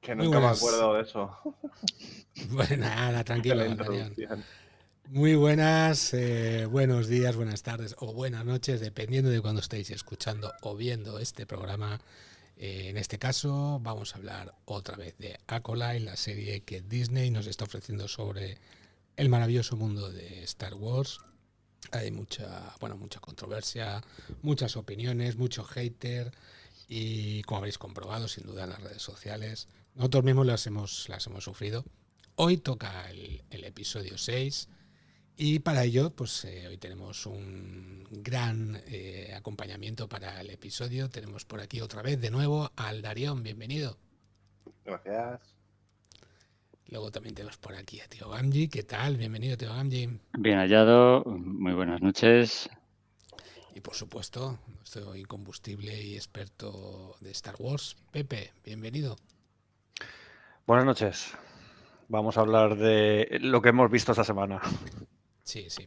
Que Muy nunca me buenas. acuerdo de eso, Bueno, nada, de la tranquilo, Darión. introducción. Muy buenas, buenos días, buenas tardes o buenas noches, dependiendo de cuando estéis escuchando o viendo este programa. En este caso, vamos a hablar otra vez de Acolyte, la serie que Disney nos está ofreciendo sobre el maravilloso mundo de Star Wars. Hay mucha controversia, muchas opiniones, mucho hater y como habréis comprobado sin duda en las redes sociales, nosotros mismos las hemos sufrido. Hoy toca el episodio 6 y para ello pues hoy tenemos un gran acompañamiento para el episodio. Tenemos por aquí otra vez de nuevo a Aldarión, bienvenido. Gracias. Luego también tenemos por aquí a Tío Gamji, ¿qué tal? Bienvenido Tío Gamji. Bien hallado, muy buenas noches. Y por supuesto, nuestro incombustible y experto de Star Wars, Pepe, bienvenido. Buenas noches. Vamos a hablar de lo que hemos visto esta semana. Sí, sí.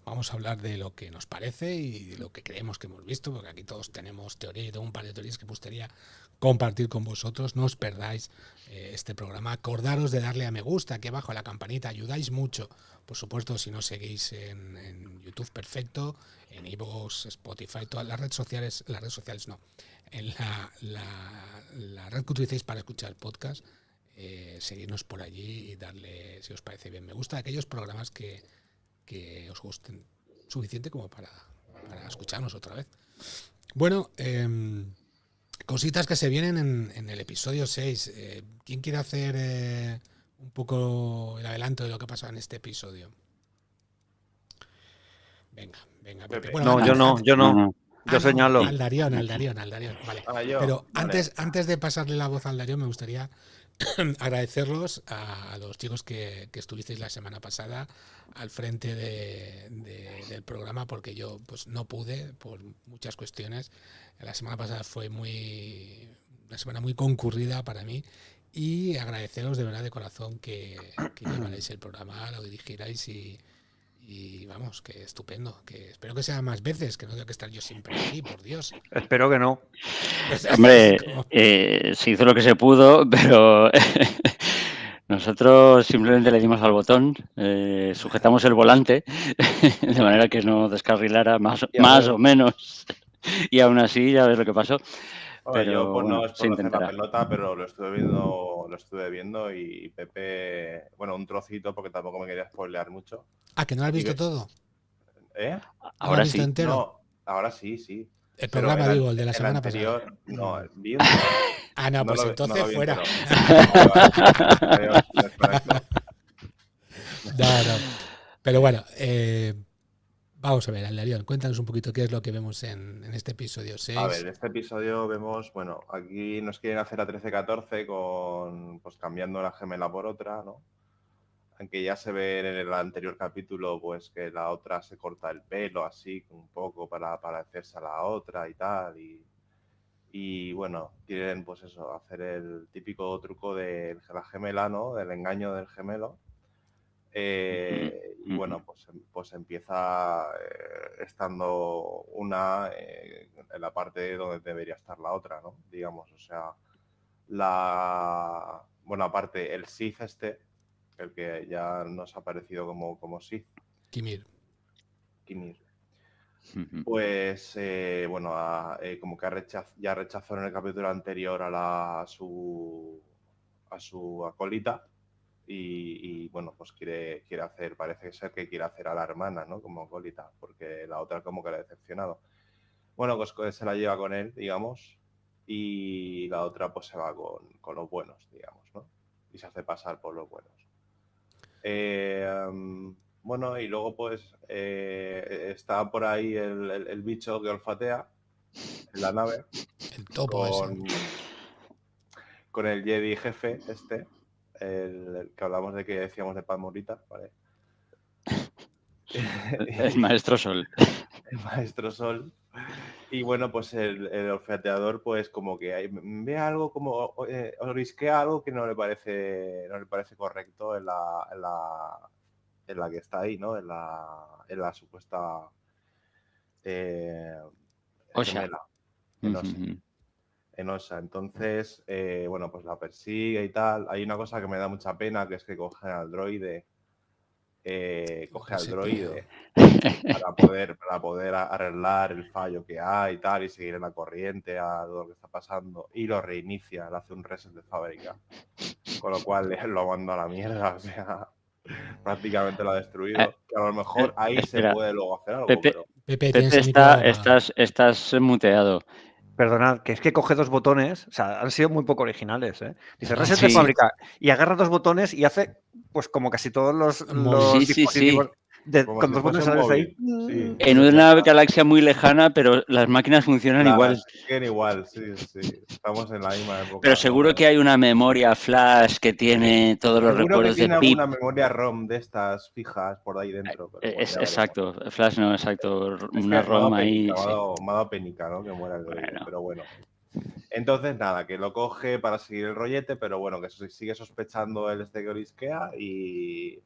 Vamos a hablar de lo que nos parece y de lo que creemos que hemos visto, porque aquí todos tenemos teoría. Yo tengo un par de teorías que me gustaría compartir con vosotros. No os perdáis este programa. Acordaros de darle a me gusta aquí abajo a la campanita. Ayudáis mucho. Por supuesto, si no seguís en YouTube, perfecto. En iVoox, Spotify, todas las redes sociales no. En la red que utilicéis para escuchar el podcast, seguirnos por allí y darle, si os parece bien, me gusta a aquellos programas que os gusten suficiente como para escucharnos otra vez. Bueno, cositas que se vienen en el episodio 6. ¿Quién quiere hacer un poco el adelanto de lo que pasa en este episodio? Venga, Pepe. Pepe. Bueno, No, yo no, yo No, no. no. Yo no, señalo. Aldarión. Vale. Yo, Pero vale. antes de pasarle la voz a Aldarión, me gustaría agradecerlos a los chicos que estuvisteis la semana pasada al frente del programa, porque yo pues no pude por muchas cuestiones. La semana pasada fue una semana muy concurrida para mí y agradeceros de verdad de corazón que llevarais el programa, lo dirigierais y vamos, que estupendo, que espero que sea más veces, que no tenga que estar yo siempre aquí, por Dios. Espero que no. Hombre, se hizo lo que se pudo, pero nosotros simplemente le dimos al botón, sujetamos el volante, de manera que no descarrilara más Y a ver, o menos. Y aún así, ya ves lo que pasó. Hombre, yo Pero pues no bueno, es se por hacer la intentará. pelota, pero lo estuve viendo y Pepe, bueno, un trocito porque tampoco me quería spoilear mucho. Que no lo has Y visto todo, ¿Eh? no lo has Ahora visto sí. entero. No, ahora sí, sí. El Pero programa, digo, el de la el semana pasada. anterior, no, vi un trozo. No, No pues no entonces lo vi fuera. entero. Vale, vale. Adiós, desconecto. No. Pero bueno, vamos a ver, Aldarión, cuéntanos un poquito qué es lo que vemos en este episodio A 6. ver, en este episodio vemos, bueno, aquí nos quieren hacer a 13-14 pues cambiando la gemela por otra, ¿no? Aunque ya se ve en el anterior capítulo, pues que la otra se corta el pelo así, un poco para parecerse a la otra y tal, y bueno, quieren pues eso, hacer el típico truco de la gemela, ¿no? Del engaño del gemelo. Y bueno, pues empieza estando una en la parte donde debería estar la otra, ¿no? Digamos, o sea, bueno, aparte, el Sith el que ya nos ha aparecido como Sith, Kimir. Kimir, pues bueno, como que ya rechazó en el capítulo anterior a su acólita. Y bueno, pues quiere hacer, parece ser que quiere hacer a la hermana, ¿no? Como acólita, porque la otra como que la ha decepcionado. Bueno, pues se la lleva con él, digamos, y la otra pues se va con los buenos, digamos, ¿no? Y se hace pasar por los buenos. Bueno, y luego pues está por ahí el bicho que olfatea en la nave El topo ese. con el Jedi jefe el que hablamos de que decíamos de Pan Morita, ¿vale? El maestro Sol. El maestro Sol. Y bueno, pues el olfateador pues como que ve algo como orisquea algo que no le parece correcto en la que está ahí, ¿no? En la supuesta Osha. gemela, en Osha. en Osa. Entonces, bueno, pues la persigue y tal. Hay una cosa que me da mucha pena, que es que coge al droide. Para poder arreglar el fallo que hay y tal, y seguir en la corriente a todo lo que está pasando, y lo reinicia, le hace un reset de fábrica, con lo cual lo manda a la mierda, o sea, prácticamente lo ha destruido, que a lo mejor ahí espera, se puede luego hacer algo, Pepe, pero... Pepe, tienes el micro apagado. estás muteado. Perdonad, que es que coge 2 botones, o sea, han sido muy poco originales, ¿eh? Dice No, reset de sí. fábrica y agarra 2 botones y hace, pues como casi todos los Móvil. Sí. dispositivos Como con si 2 fuese botones un a la vez ahí. móvil, sí. En Pues ya una está. galaxia muy lejana, pero las máquinas funcionan igual. Siguen igual, sí. Estamos en la misma época. Pero seguro que hay una memoria flash que tiene todos los Seguro que recuerdos de tiene Pip. alguna memoria ROM de estas fijas por ahí dentro. Pero bueno, ya Exacto, flash no, exacto. es Una que me ha ROM dado ahí. penica, Sí. me ha dado penica, ¿no? Que muera el droide, Bueno. pero bueno. Entonces, nada, que lo coge para seguir el rollete, pero bueno, que sigue sospechando el que olisquea y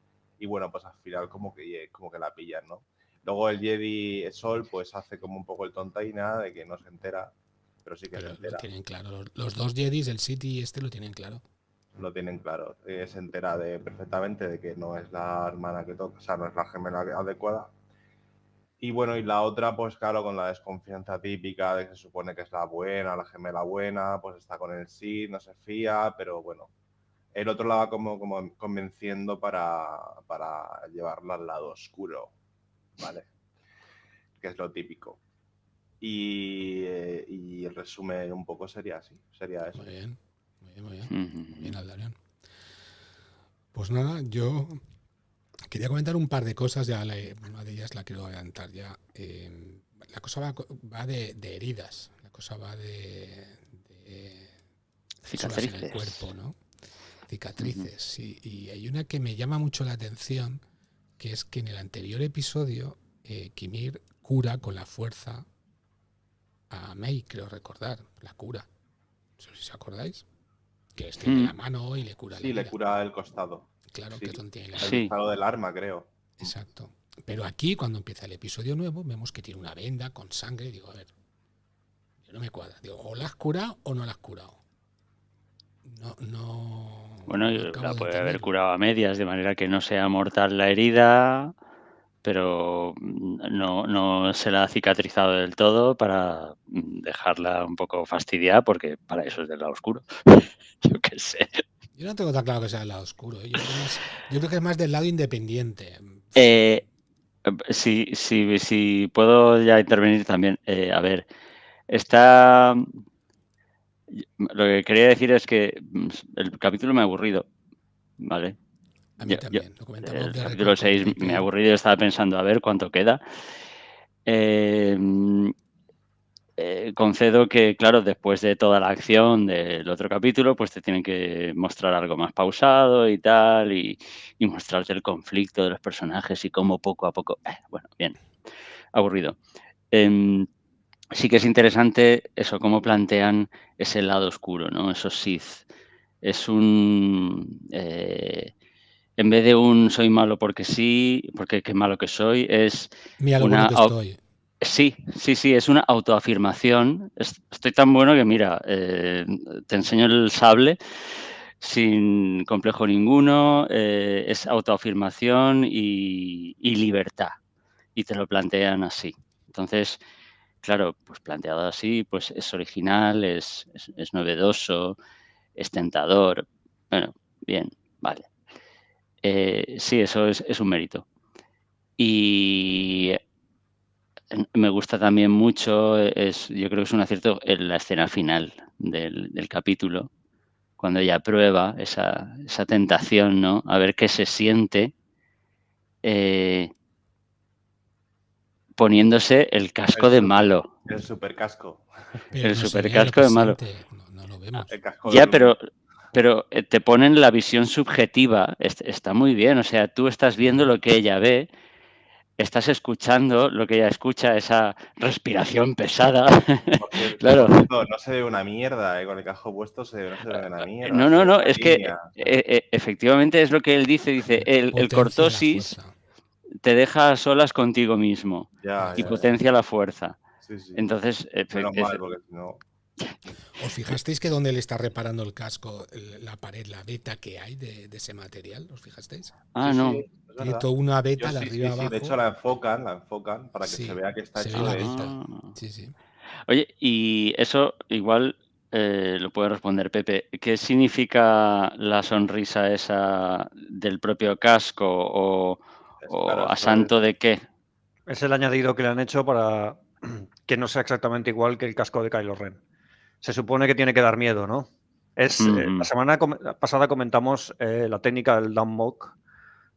bueno, pues al final como que la pillan, ¿no? Luego el Jedi Sol pues hace como un poco el tontaina de que no se entera, pero sí que se entera. Lo tienen claro. Los 2 Jedis, el City y este, lo tienen claro. Lo tienen claro. Se entera perfectamente de que no es la hermana que toca, o sea, no es la gemela adecuada. Y bueno, y la otra, pues claro, con la desconfianza típica de que se supone que es la buena, la gemela buena, pues está con el sí, no se fía, pero bueno, el otro la va como convenciendo para llevarla al lado oscuro, ¿vale? Que es lo típico. Y el resumen un poco sería así, sería eso. Muy bien. Bien, Aldarion. Pues nada, yo quería comentar un par de cosas, ya una de ellas la quiero adelantar ya. La cosa va de heridas, la cosa va de Cicatrices en el cuerpo, ¿no? Cicatrices, sí. Y hay una que me llama mucho la atención, que es que en el anterior episodio Kimir cura con la fuerza a May, creo recordar, la cura. No sé si os acordáis. Que extiende la mano y le cura la herida. Le cura el costado. Claro, sí. que es donde tiene la herida. El costado del arma, creo. Exacto. Pero aquí, cuando empieza el episodio nuevo, vemos que tiene una venda con sangre. Digo, a ver, yo no me cuadra. Digo, o la has curado o no la has curado. No. Bueno, no la puede haber curado a medias, de manera que no sea mortal la herida, pero no se la ha cicatrizado del todo para dejarla un poco fastidiada, porque para eso es del lado oscuro. Yo qué sé. Yo no tengo tan claro que sea del lado oscuro. Yo creo que es más del lado independiente. Si puedo ya intervenir también. A ver, lo que quería decir es que el capítulo me ha aburrido, ¿vale? A mí también, lo comentamos. El capítulo 6 me ha aburrido, estaba pensando a ver cuánto queda. Concedo que, claro, después de toda la acción del otro capítulo, pues te tienen que mostrar algo más pausado y tal, y mostrarte el conflicto de los personajes y cómo poco a poco... bueno, bien, aburrido. Sí que es interesante eso, cómo plantean ese lado oscuro, ¿no? Esos Sith. Es en vez de un soy malo porque sí, porque qué malo que soy, es mira lo bueno que estoy. Sí, es una autoafirmación. Estoy tan bueno que, mira, te enseño el sable sin complejo ninguno. Es autoafirmación y libertad. Y te lo plantean así. Entonces, claro, pues planteado así, pues es original, es novedoso, es tentador. Bueno, bien, vale. Sí, eso es un mérito. Y me gusta también mucho, yo creo que es un acierto en la escena final del capítulo, cuando ella prueba esa tentación, ¿no? A ver qué se siente poniéndose el casco de malo. El supercasco. El supercasco de malo. No lo vemos. Ya, pero te ponen la visión subjetiva. Está muy bien. O sea, tú estás viendo lo que ella ve. Estás escuchando lo que ella escucha, esa respiración pesada. Claro. No se ve una mierda, con el casco puesto no se ve una mierda. No, es que efectivamente es lo que él dice. Dice, el cortosis te deja a solas contigo mismo y potencia la fuerza. Sí. Entonces, menos mal, porque si no... ¿Os fijasteis que donde le está reparando el casco, la pared, la veta que hay de ese material? ¿Os fijasteis? Ah, Sí, no. sí, es Tiene verdad. toda una Yo veta de sí, arriba sí, sí. De abajo. hecho, la enfocan para que se Sí, vea que está se ve hecho la de veta. eso. Ah. Sí, sí. Oye, y eso igual lo puede responder Pepe. ¿Qué significa la sonrisa esa del propio casco Claro, o a eso es. santo de qué? Es el añadido que le han hecho para que no sea exactamente igual que el casco de Kylo Ren. Se supone que tiene que dar miedo, ¿no? La Ujú, semana pasada comentamos la técnica del downmok,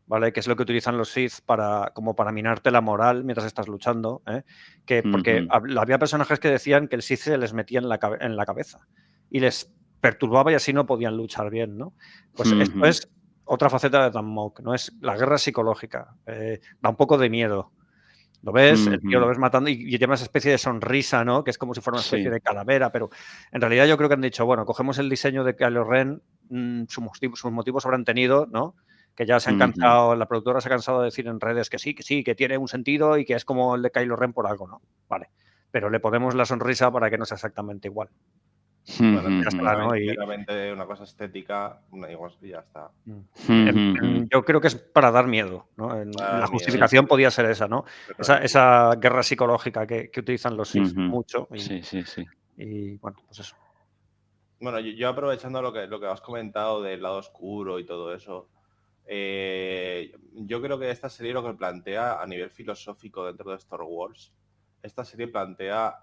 ¿vale? Que es lo que utilizan los Sith como para minarte la moral mientras estás luchando, ¿eh? Porque ujú, había personajes que decían que el Sith se les metía en la cabeza y les perturbaba y así no podían luchar bien, ¿no? Pues esto ujú, es otra faceta de downmok, ¿no? Es la guerra psicológica. Da un poco de miedo. Lo ves, el tío lo ujú. ves matando y tiene una especie de sonrisa, ¿no? Que es como si fuera una especie Sí. de calavera, pero en realidad yo creo que han dicho, bueno, cogemos el diseño de Kylo Ren, sus motivos habrán tenido, ¿no? Que ya se han Ujú, cansado, la productora se ha cansado de decir en redes que sí, que tiene un sentido y que es como el de Kylo Ren por algo, ¿no? Vale. Pero le ponemos la sonrisa para que no sea exactamente igual. Bueno, Ya es está, ¿no? meramente una cosa estética, igual y ya está. ujú, Yo creo que es para dar miedo, ¿no? Para La dar miedo, sí. justificación podía ser esa, ¿no? correcto. Esa guerra psicológica que utilizan los Sith Ujú. mucho Sí, sí, sí. y bueno, pues eso. Bueno, yo aprovechando lo que has comentado del lado oscuro y todo eso, yo creo que esta serie lo que plantea a nivel filosófico dentro de Star Wars, esta serie plantea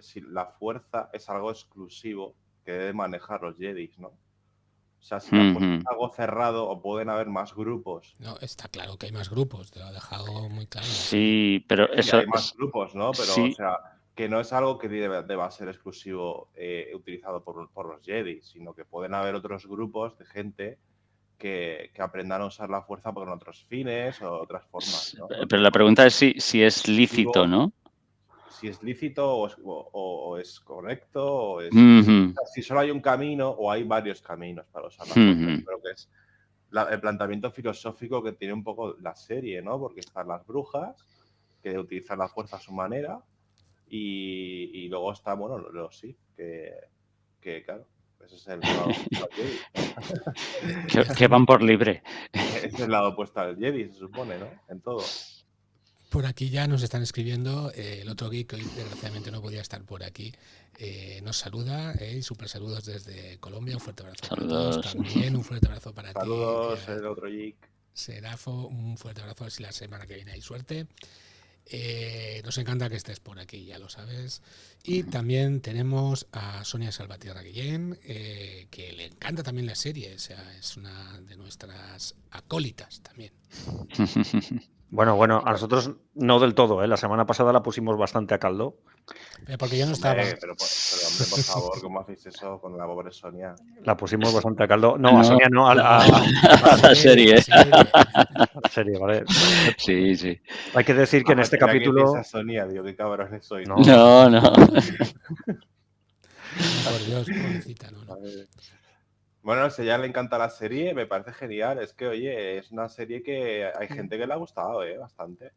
si la fuerza es algo exclusivo que deben manejar los Jedis, ¿no? O sea, si la fuerza es Ujú. algo cerrado o pueden haber más grupos. No, está claro que hay más grupos, te lo ha dejado muy claro la serie. Sí, pero Sí, hay eso más grupos, ¿no? Pero, o sí. sea, que no es algo que deba ser exclusivo utilizado por los Jedi, sino que pueden haber otros grupos de gente que aprendan a usar la fuerza con otros fines o otras formas, ¿no? Pero la pregunta es si es lícito, Digo, ¿no? si es lícito o es correcto o es... Ujú, O sea, si solo hay un camino o hay varios caminos para usar la fuerza. Yo ujú. creo que es el planteamiento filosófico que tiene un poco la serie, ¿no? Porque están las brujas que utilizan la fuerza a su manera y luego está, bueno, los Sith, que claro, ese es el lado opuesto al Jedi. Que van por libre. Es el lado opuesto al Jedi, se supone, ¿no? En todo. Por aquí ya nos están escribiendo. El otro geek, que hoy desgraciadamente no podía estar por aquí, nos saluda. Y super saludos desde Colombia. Un fuerte abrazo para todos. Saludos. También un fuerte abrazo para ti, Saludos, el otro geek. Serafo. Un fuerte abrazo. A ver si la semana que viene hay suerte. Nos encanta que estés por aquí, ya lo sabes. Y también tenemos a Sonia Salvatierra Guillén, que le encanta también la serie. O sea, es una de nuestras acólitas también. Bueno, a nosotros no del todo, ¿eh? La semana pasada la pusimos bastante a caldo. Porque yo no estaba. Hombre, pero hombre, por favor, ¿cómo hacéis eso con la pobre Sonia? La pusimos bastante a caldo. No, a No, Sonia no, a la serie. La serie. la serie, ¿vale? Sí, sí. Hay que decir que en este Tenía que decir esa capítulo... Sonia, digo, qué cabrones sois. No, No, no. No, por Dios, pobrecita, no. Bueno, si a ella le encanta la serie, me parece genial. Es que, oye, es una serie que hay gente que le ha gustado, bastante.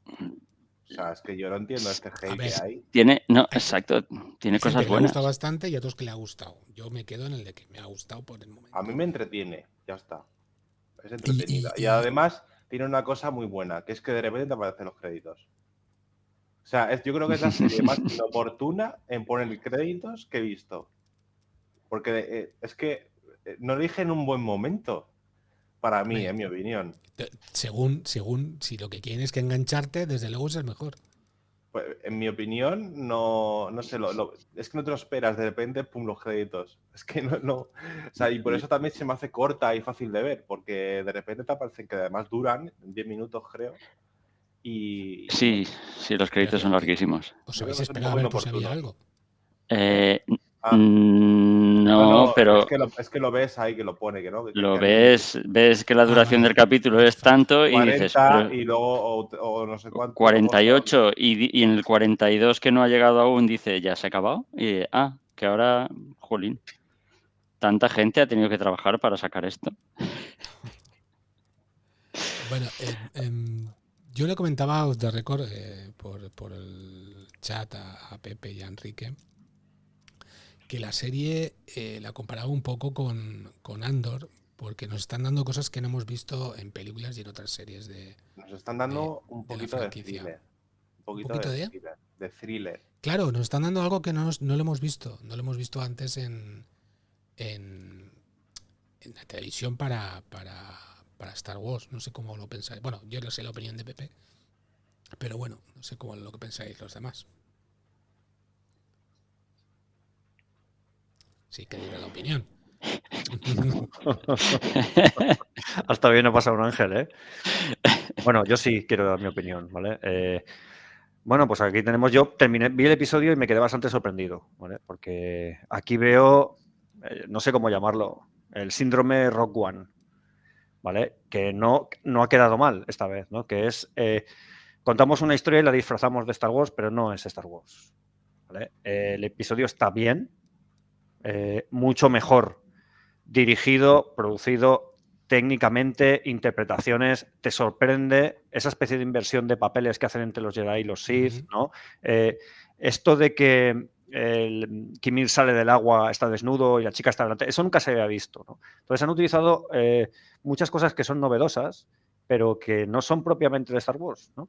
O sea, es que yo no entiendo este hate que hay. No, Hay- exacto. Tiene Hay gente cosas que le ha gustado buenas. bastante y otros que le ha gustado. Yo me quedo en el de que me ha gustado por el momento. A mí me entretiene, ya está. Es Y- entretenida. Y además tiene una cosa muy buena, que es que de repente te aparecen los créditos. O sea, yo creo que es la serie más inoportuna en poner créditos que he visto. Porque es que no lo dije en un buen momento. Para mí, en mi opinión. según si lo que quieren es que engancharte, desde luego es el mejor. Pues, en mi opinión, no sé, es que no te lo esperas, de repente, pum, los créditos. Es que no. O sea, y por eso también se me hace corta y fácil de ver, porque de repente te aparecen que además duran 10 minutos, creo. Y Sí, sí, los créditos son larguísimos. ¿Os yo creo habéis que es un esperado a poco ver por si había inoportuno. algo? No, pero es que lo ves ahí, que lo pone, que no. lo Que ves que la duración Vale. del capítulo es tanto y dices, 40 pero y luego, o no sé cuánto. 48 y en el 42 que no ha llegado aún dice, ya se ha acabado. Y que ahora, jolín, tanta gente ha tenido que trabajar para sacar esto. Bueno, yo le comentaba off the record por el chat a Pepe y a Enrique que la serie la comparaba un poco con Andor, porque nos están dando cosas que no hemos visto en películas y en otras series Nos están dando un de la poquito de franquicia. thriller. ¿Un poquito de? De thriller. Claro, nos están dando algo que no lo hemos visto. No lo hemos visto antes en la televisión para Star Wars. No sé cómo lo pensáis. Bueno, yo no sé la opinión de Pepe, pero bueno, no sé cómo lo que pensáis los demás. Sí, que diga la opinión. Hasta bien no pasa un ángel, ¿eh? Bueno, yo sí quiero dar mi opinión, ¿vale? Bueno, pues aquí tenemos, vi el episodio y me quedé bastante sorprendido, ¿vale? Porque aquí veo, no sé cómo llamarlo, el síndrome Rogue One, ¿vale? Que no ha quedado mal esta vez, ¿no? Que es, contamos una historia y la disfrazamos de Star Wars, pero no es Star Wars, ¿vale? El episodio está bien, mucho mejor dirigido, producido, técnicamente, interpretaciones, te sorprende esa especie de inversión de papeles que hacen entre los Jedi y los Sith, ¿no? Esto de que Kimir sale del agua, está desnudo y la chica está delante, eso nunca se había visto, ¿no? Entonces han utilizado muchas cosas que son novedosas, pero que no son propiamente de Star Wars, ¿no?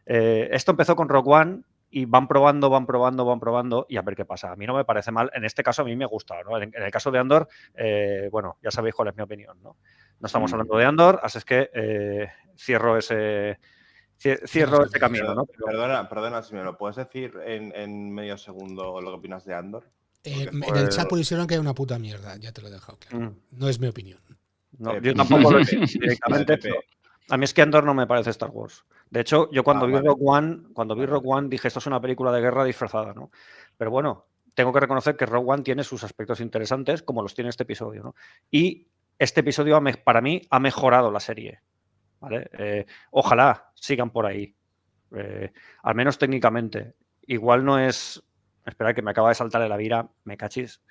Esto empezó con Rogue One y van probando y a ver qué pasa. A mí no me parece mal, en este caso a mí me gusta, ¿no? En el caso de Andor, bueno, ya sabéis cuál es mi opinión, ¿no? No estamos hablando de Andor, así es que cierro ese camino, ¿no? Perdona, si me lo puedes decir en medio segundo lo que opinas de Andor. En el chat pusieron que era una puta mierda, ya te lo he dejado claro. No es mi opinión. No, yo tampoco lo he dicho directamente, pero a mí es que Andor no me parece Star Wars. De hecho, yo cuando vi Rogue One dije, esto es una película de guerra disfrazada, ¿no? Pero bueno, tengo que reconocer que Rogue One tiene sus aspectos interesantes, como los tiene este episodio, ¿no? Y este episodio para mí ha mejorado la serie, ¿vale? Ojalá sigan por ahí, al menos técnicamente. Igual no es... Espera, que me acaba de saltar el Avira, me cachis.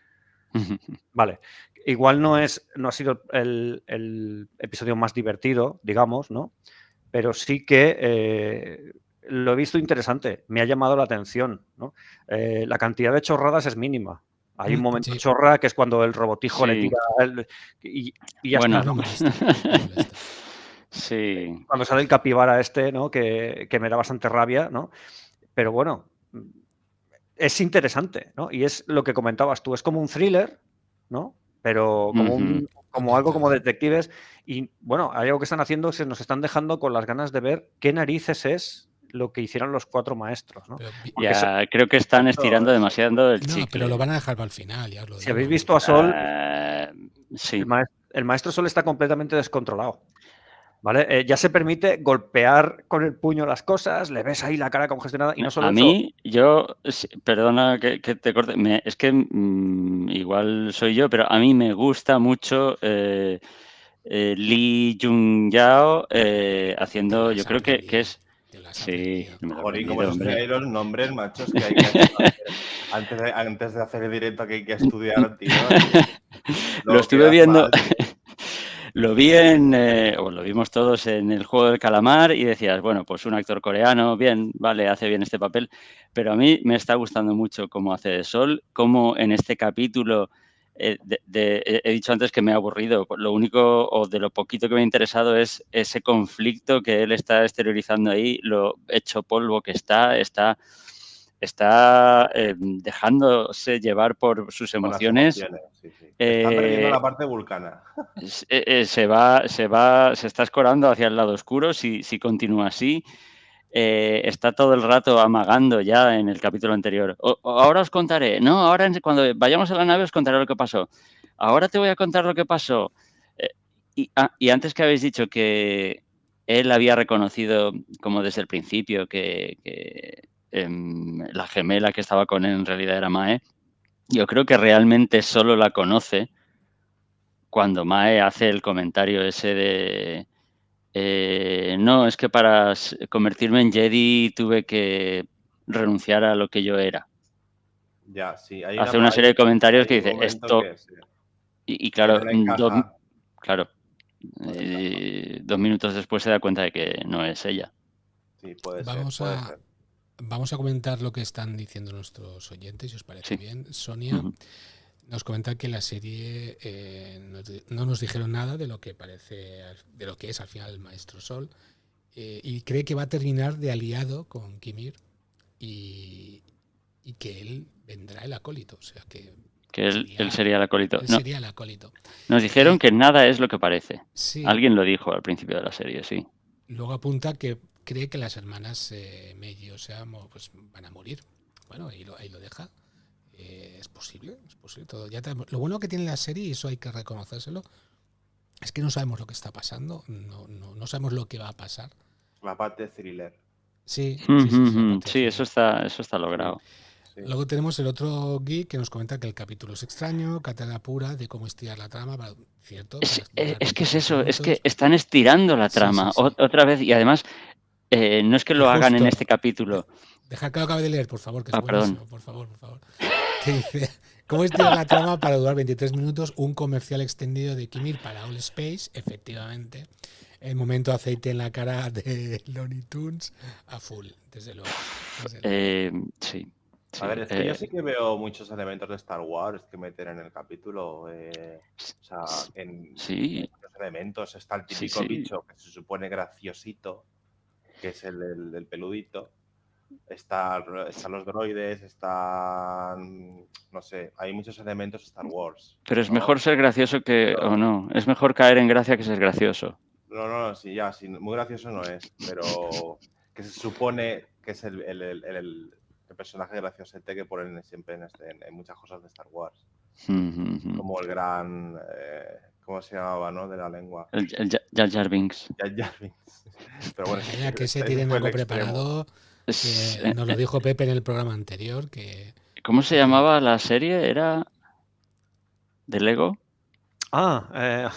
Vale. Igual no ha sido el episodio más divertido, digamos, ¿no? Pero sí que lo he visto interesante, me ha llamado la atención, ¿no? La cantidad de chorradas es mínima. Hay un momento chorra que es cuando el robotijo le tira y ya está, ¿no? Sí. Cuando sale el capibara ¿no? Que me da bastante rabia, ¿no? Pero bueno, es interesante, ¿no? Y es lo que comentabas tú, es como un thriller, ¿no? Pero como algo como detectives. Y bueno, hay algo que están haciendo, se nos están dejando con las ganas de ver qué narices es lo que hicieron los 4 maestros, ¿no? Ya creo que están estirando demasiado el chicle. No, pero lo van a dejar para el final, ya os lo digo. Si habéis visto a Sol, sí. el maestro Sol está completamente descontrolado. ¿Vale? Ya se permite golpear con el puño las cosas, le ves ahí la cara congestionada y no solo a mí, perdona que te corte, es que igual soy yo, pero a mí me gusta mucho Lee Jung-yao haciendo, yo creo que es... Sí, joder, como no sé los nombres, machos, que hay que antes de hacer el directo que hay que estudiar, tío. Lo estuve viendo... Lo vi lo vimos todos en el Juego del Calamar y decías, bueno, pues un actor coreano, bien, vale, hace bien este papel, pero a mí me está gustando mucho cómo hace de Sol, cómo en este capítulo, he dicho antes que me ha aburrido, lo único o de lo poquito que me ha interesado es ese conflicto que él está exteriorizando ahí, lo hecho polvo que está dejándose llevar por sus emociones. Sí. Está perdiendo la parte vulcana. Se está escorando hacia el lado oscuro si continúa así. Está todo el rato amagando ya en el capítulo anterior. Ahora os contaré. No, ahora cuando vayamos a la nave os contaré lo que pasó. Ahora te voy a contar lo que pasó. Y antes que habéis dicho que él había reconocido como desde el principio que la gemela que estaba con él en realidad era Mae. Yo creo que realmente solo la conoce cuando Mae hace el comentario ese de no, es que para convertirme en Jedi tuve que renunciar a lo que yo era. Ya, sí. Hace una serie de comentarios que dice esto... Y claro, claro, 2 minutos después se da cuenta de que no es ella. Sí, puede ser. vamos a comentar lo que están diciendo nuestros oyentes, si os parece bien. Sonia nos comenta que la serie no nos dijeron nada de lo que parece, de lo que es al final el Maestro Sol, y cree que va a terminar de aliado con Kimir y que él vendrá el acólito, o sea que él sería el acólito. Él sería el acólito. Nos dijeron que nada es lo que parece. Sí. Alguien lo dijo al principio de la serie, sí. Luego apunta que cree que las hermanas Meiji, o sea, pues van a morir. Bueno, ahí lo deja. Es posible todo. Lo bueno que tiene la serie, y eso hay que reconocérselo, es que no sabemos lo que está pasando, no sabemos lo que va a pasar. La parte thriller. Sí, eso está logrado. Sí. Luego tenemos el otro geek que nos comenta que el capítulo es extraño, cátedra pura de cómo estirar la trama, ¿cierto? Es que es eso, es que están estirando la trama otra vez, y además no es que lo hagan en este capítulo. Dejad que lo acabe de leer, por favor, que es buenísimo, por favor. Que dice, ¿cómo estirar la trama para durar 23 minutos? Un comercial extendido de Kimir para All Space, efectivamente. El momento aceite en la cara de Looney Tunes a full, desde luego. Sí. A ver, es que yo sí que veo muchos elementos de Star Wars que meten en el capítulo. O sea, en muchos elementos está el típico bicho que se supone graciosito, que es el peludito. Están los droides, no sé, hay muchos elementos de Star Wars. Pero es mejor ser gracioso o no. Es mejor caer en gracia que ser gracioso. No, sí, muy gracioso no es, pero que se supone que es el personaje graciosete que ponen siempre en muchas cosas de Star Wars. Como el gran... ¿cómo se llamaba, no? De la lengua. El Jar Jar Binks. Jar Jar Binks. Pero bueno, que se tienen algo preparado. Que nos lo dijo Pepe en el programa anterior. ¿Cómo se llamaba la serie? ¿Era de Lego? La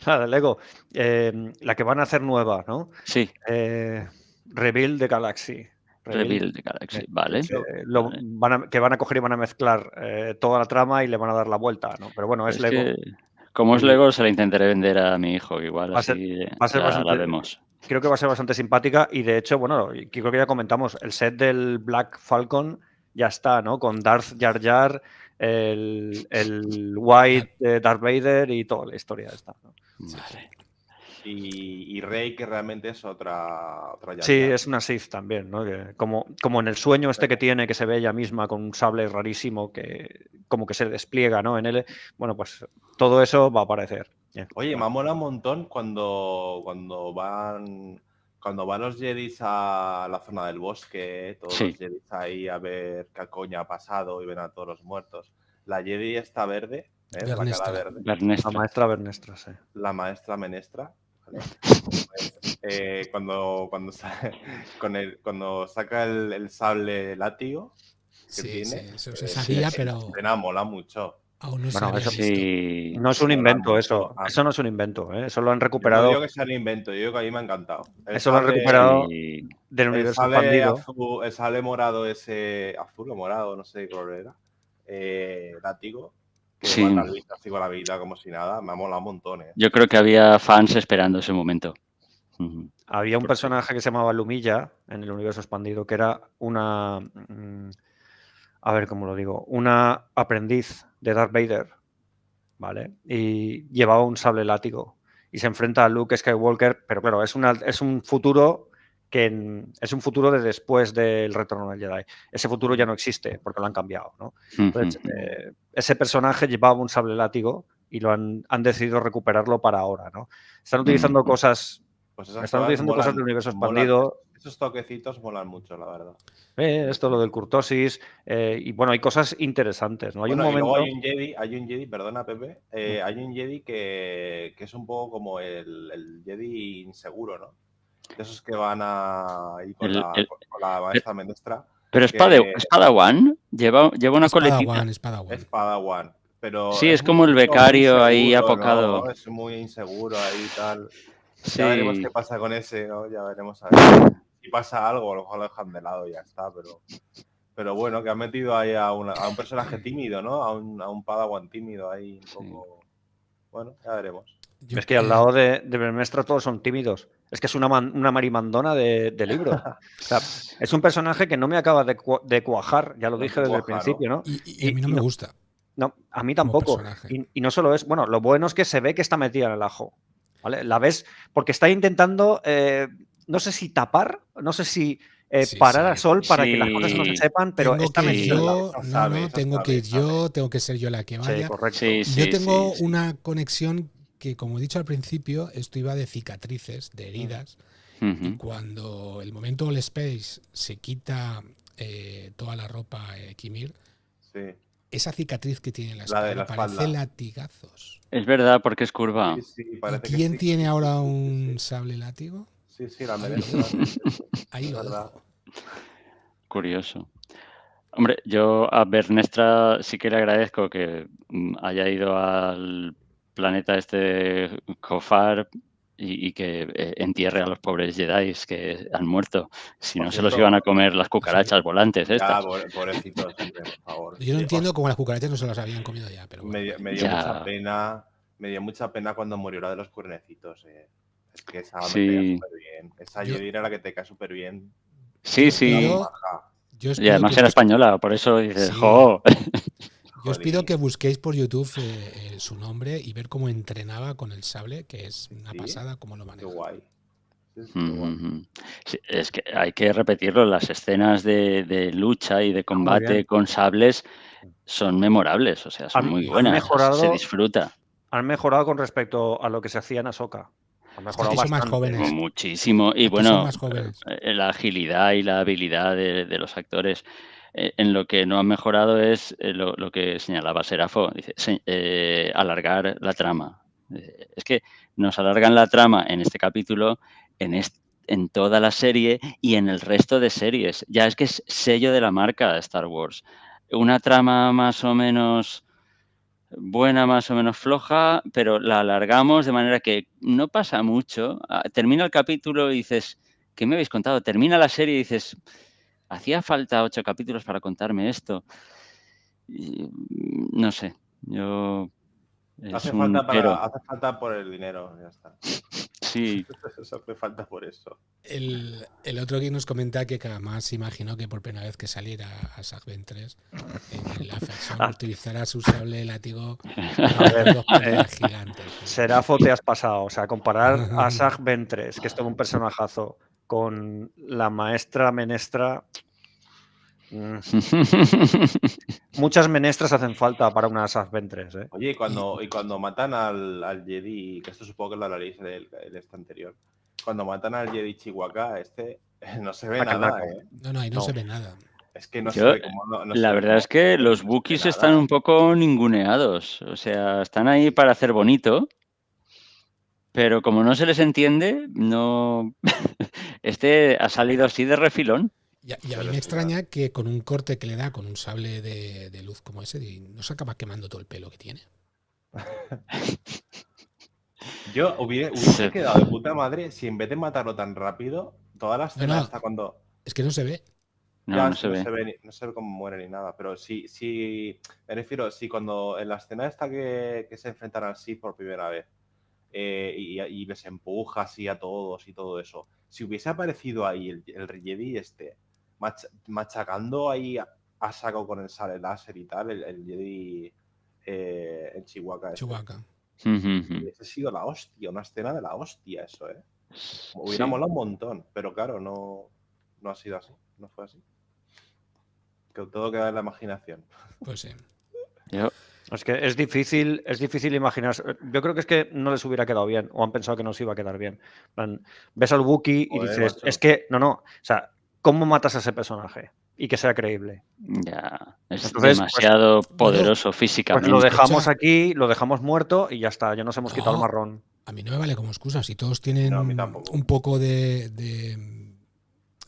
de Lego. La que van a hacer nueva, ¿no? Sí. Reveal the Galaxy. Reveal the Galaxy, vale. Que van a coger y van a mezclar toda la trama y le van a dar la vuelta, ¿no? Pero bueno, es Lego. Como es Lego, se la intentaré vender a mi hijo, igual así la vemos. Creo que va a ser bastante simpática y de hecho, bueno, creo que ya comentamos, el set del Black Falcon ya está, ¿no? Con Darth Jar Jar, el White Darth Vader y toda la historia está, ¿no? Vale. Y Rey, que realmente es otra Jar Jar. Sí, es una Sith también, ¿no? Que como en el sueño que tiene, que se ve ella misma con un sable rarísimo que como que se despliega, ¿no? En él, bueno, pues todo eso va a aparecer. Oye, me mola un montón cuando van los Jedis a la zona del bosque, todos los Jedis ahí a ver qué coño ha pasado y ven a todos los muertos. La Jedi está verde, la cara verde. Bernestra. La maestra Bernestra, sí. La maestra Menestra. ¿Vale? cuando saca el sable látigo que tiene, eso se sabía, pero mola mucho. Aún no bueno, eso sí. No es un invento, eso. Eso no es un invento, ¿eh? Eso lo han recuperado. Yo no digo que sea un invento, yo digo que a mí me ha encantado. Eso lo han recuperado del universo expandido. El sable morado ese, azul o morado, no sé qué color era, látigo, que mata al bicho así con la vida como si nada, me ha molado un montón. Yo creo que había fans esperando ese momento. Había un personaje que se llamaba Lumilla en el universo expandido, que era una... a ver cómo lo digo, una aprendiz de Darth Vader, ¿vale? Y llevaba un sable látigo y se enfrenta a Luke Skywalker, pero claro, es un futuro es un futuro de después del retorno del Jedi. Ese futuro ya no existe porque lo han cambiado, ¿no? Entonces, ese personaje llevaba un sable látigo y han decidido recuperarlo para ahora, ¿no? Están utilizando cosas... Pues están utilizando cosas del universo expandido. Esos toquecitos molan mucho, la verdad. Esto lo del curtosis y bueno, hay cosas interesantes, ¿no? Hay un momento... Y luego hay un Jedi, perdona Pepe, hay un Jedi que es un poco como el Jedi inseguro, ¿no? De esos que van ahí con la maestra Menestra. Pero es Padawan, lleva una coletita. Es Padawan. Pero sí, es como el becario ahí apocado. ¿no? Es muy inseguro ahí y tal. Sí. Ya veremos qué pasa con ese, ¿no? Ya veremos a ver. Si pasa algo, a lo mejor lo dejan de lado y ya está, pero bueno, que han metido ahí a un personaje tímido, ¿no? A un Padawan tímido ahí un poco... Bueno, ya veremos. Es que al lado de Vermestra todos son tímidos. Es que es una marimandona de libro. O sea, es un personaje que no me acaba de cuajar, ya lo dije desde el principio, ¿no? Y a mí no me gusta. No, a mí tampoco. Y no solo es, bueno, lo bueno es que se ve que está metida en el ajo. ¿Vale? La ves porque está intentando, no sé si tapar, no sé si parar a Sol para que las cosas no se sepan, pero está metida en el ajo. Tengo que ir yo, tengo que ser yo la que vaya. Sí, correcto. Yo tengo una conexión que, como he dicho al principio, esto iba de cicatrices, de heridas, y cuando el momento All Space se quita toda la ropa Kimir, esa cicatriz que tiene en la espalda parece latigazos. Es verdad, porque es curva. ¿Quién tiene ahora un sable látigo? Sí, la Menestra. Ahí lo dejo. Curioso. Hombre, yo a Vernestra sí que le agradezco que haya ido al planeta este Kofar y que entierre a los pobres Jedi que han muerto. Si no, se los iban a comer las cucarachas volantes estas. Ya, pobrecitos, hombre, por favor. Yo no entiendo cómo las cucarachas no se las habían comido ya, pero bueno. Me dio mucha pena cuando murió la de los cuernecitos. Es que esa me cae súper bien. Esa Jedi era la que te cae súper bien. Sí. Y además era española, por eso dices, ¡jo! Yo os pido que busquéis por YouTube su nombre y ver cómo entrenaba con el sable, que es una pasada cómo lo maneja. Qué guay. Sí, es que hay que repetirlo, las escenas de lucha y de combate con sables son memorables, o sea, son muy buenas, se disfruta. Han mejorado con respecto a lo que se hacía en Ahsoka. Han mejorado bastante. Más jóvenes. Muchísimo. Y bueno, la agilidad y la habilidad de los actores. En lo que no han mejorado es lo que señalaba Serafo, dice, alargar la trama. Es que nos alargan la trama en este capítulo, en toda la serie y en el resto de series. Ya es que es sello de la marca de Star Wars. Una trama más o menos buena, más o menos floja, pero la alargamos de manera que no pasa mucho. Termina el capítulo y dices, ¿qué me habéis contado? Termina la serie y dices, hacía falta 8 capítulos para contarme esto. Y, no sé, yo... Hace falta por el dinero, ya está. Sí. Eso hace falta por eso. El otro que nos comenta que jamás imaginó que por primera vez que saliera a Asajj Ventress en la facción utilizará su sable látigo gigantes. Serafo, te has pasado. O sea, comparar a Asajj Ventress, que es todo un personajazo, con la maestra Menestra. Muchas menestras hacen falta para una Asajj Ventress, ¿eh? Oye, y cuando matan al Jedi, que esto supongo que lo hablaréis el anterior, cuando matan al Jedi Chihuahua, no se ve nada, ¿eh? No, ahí no se ve nada. Es que no se ve como... la verdad es que los Wookiees están un poco ninguneados. O sea, están ahí para hacer bonito, pero como no se les entiende, no... ha salido así de refilón. Y a mí me extraña que con un corte que le da con un sable de luz como ese, no se acaba quemando todo el pelo que tiene. Yo hubiese quedado de puta madre si en vez de matarlo tan rápido, toda la escena hasta cuando... Es que no se ve. No se ve. No se ve cómo muere ni nada, pero sí me refiero, si cuando en la escena esta que se enfrentan al Sith por primera vez y les empuja así a todos y todo eso, si hubiese aparecido ahí el Jedi machacando ahí a saco con el sable láser y tal, el Jedi en Chihuahua. Hubiese sido la hostia, una escena de la hostia eso, ¿eh? Hubiera molado un montón, pero claro, no ha sido así, no fue así. Que todo queda en la imaginación. Pues sí. Es que es difícil imaginar. Yo creo que es que no les hubiera quedado bien, o han pensado que no se iba a quedar bien. Ves al Wookiee y dices, macho. Es que, no. O sea, ¿cómo matas a ese personaje? Y que sea creíble. Ya, es demasiado poderoso físicamente. Pues lo dejamos aquí, lo dejamos muerto y ya está, ya nos hemos quitado el marrón. A mí no me vale como excusa. Si todos tienen un poco de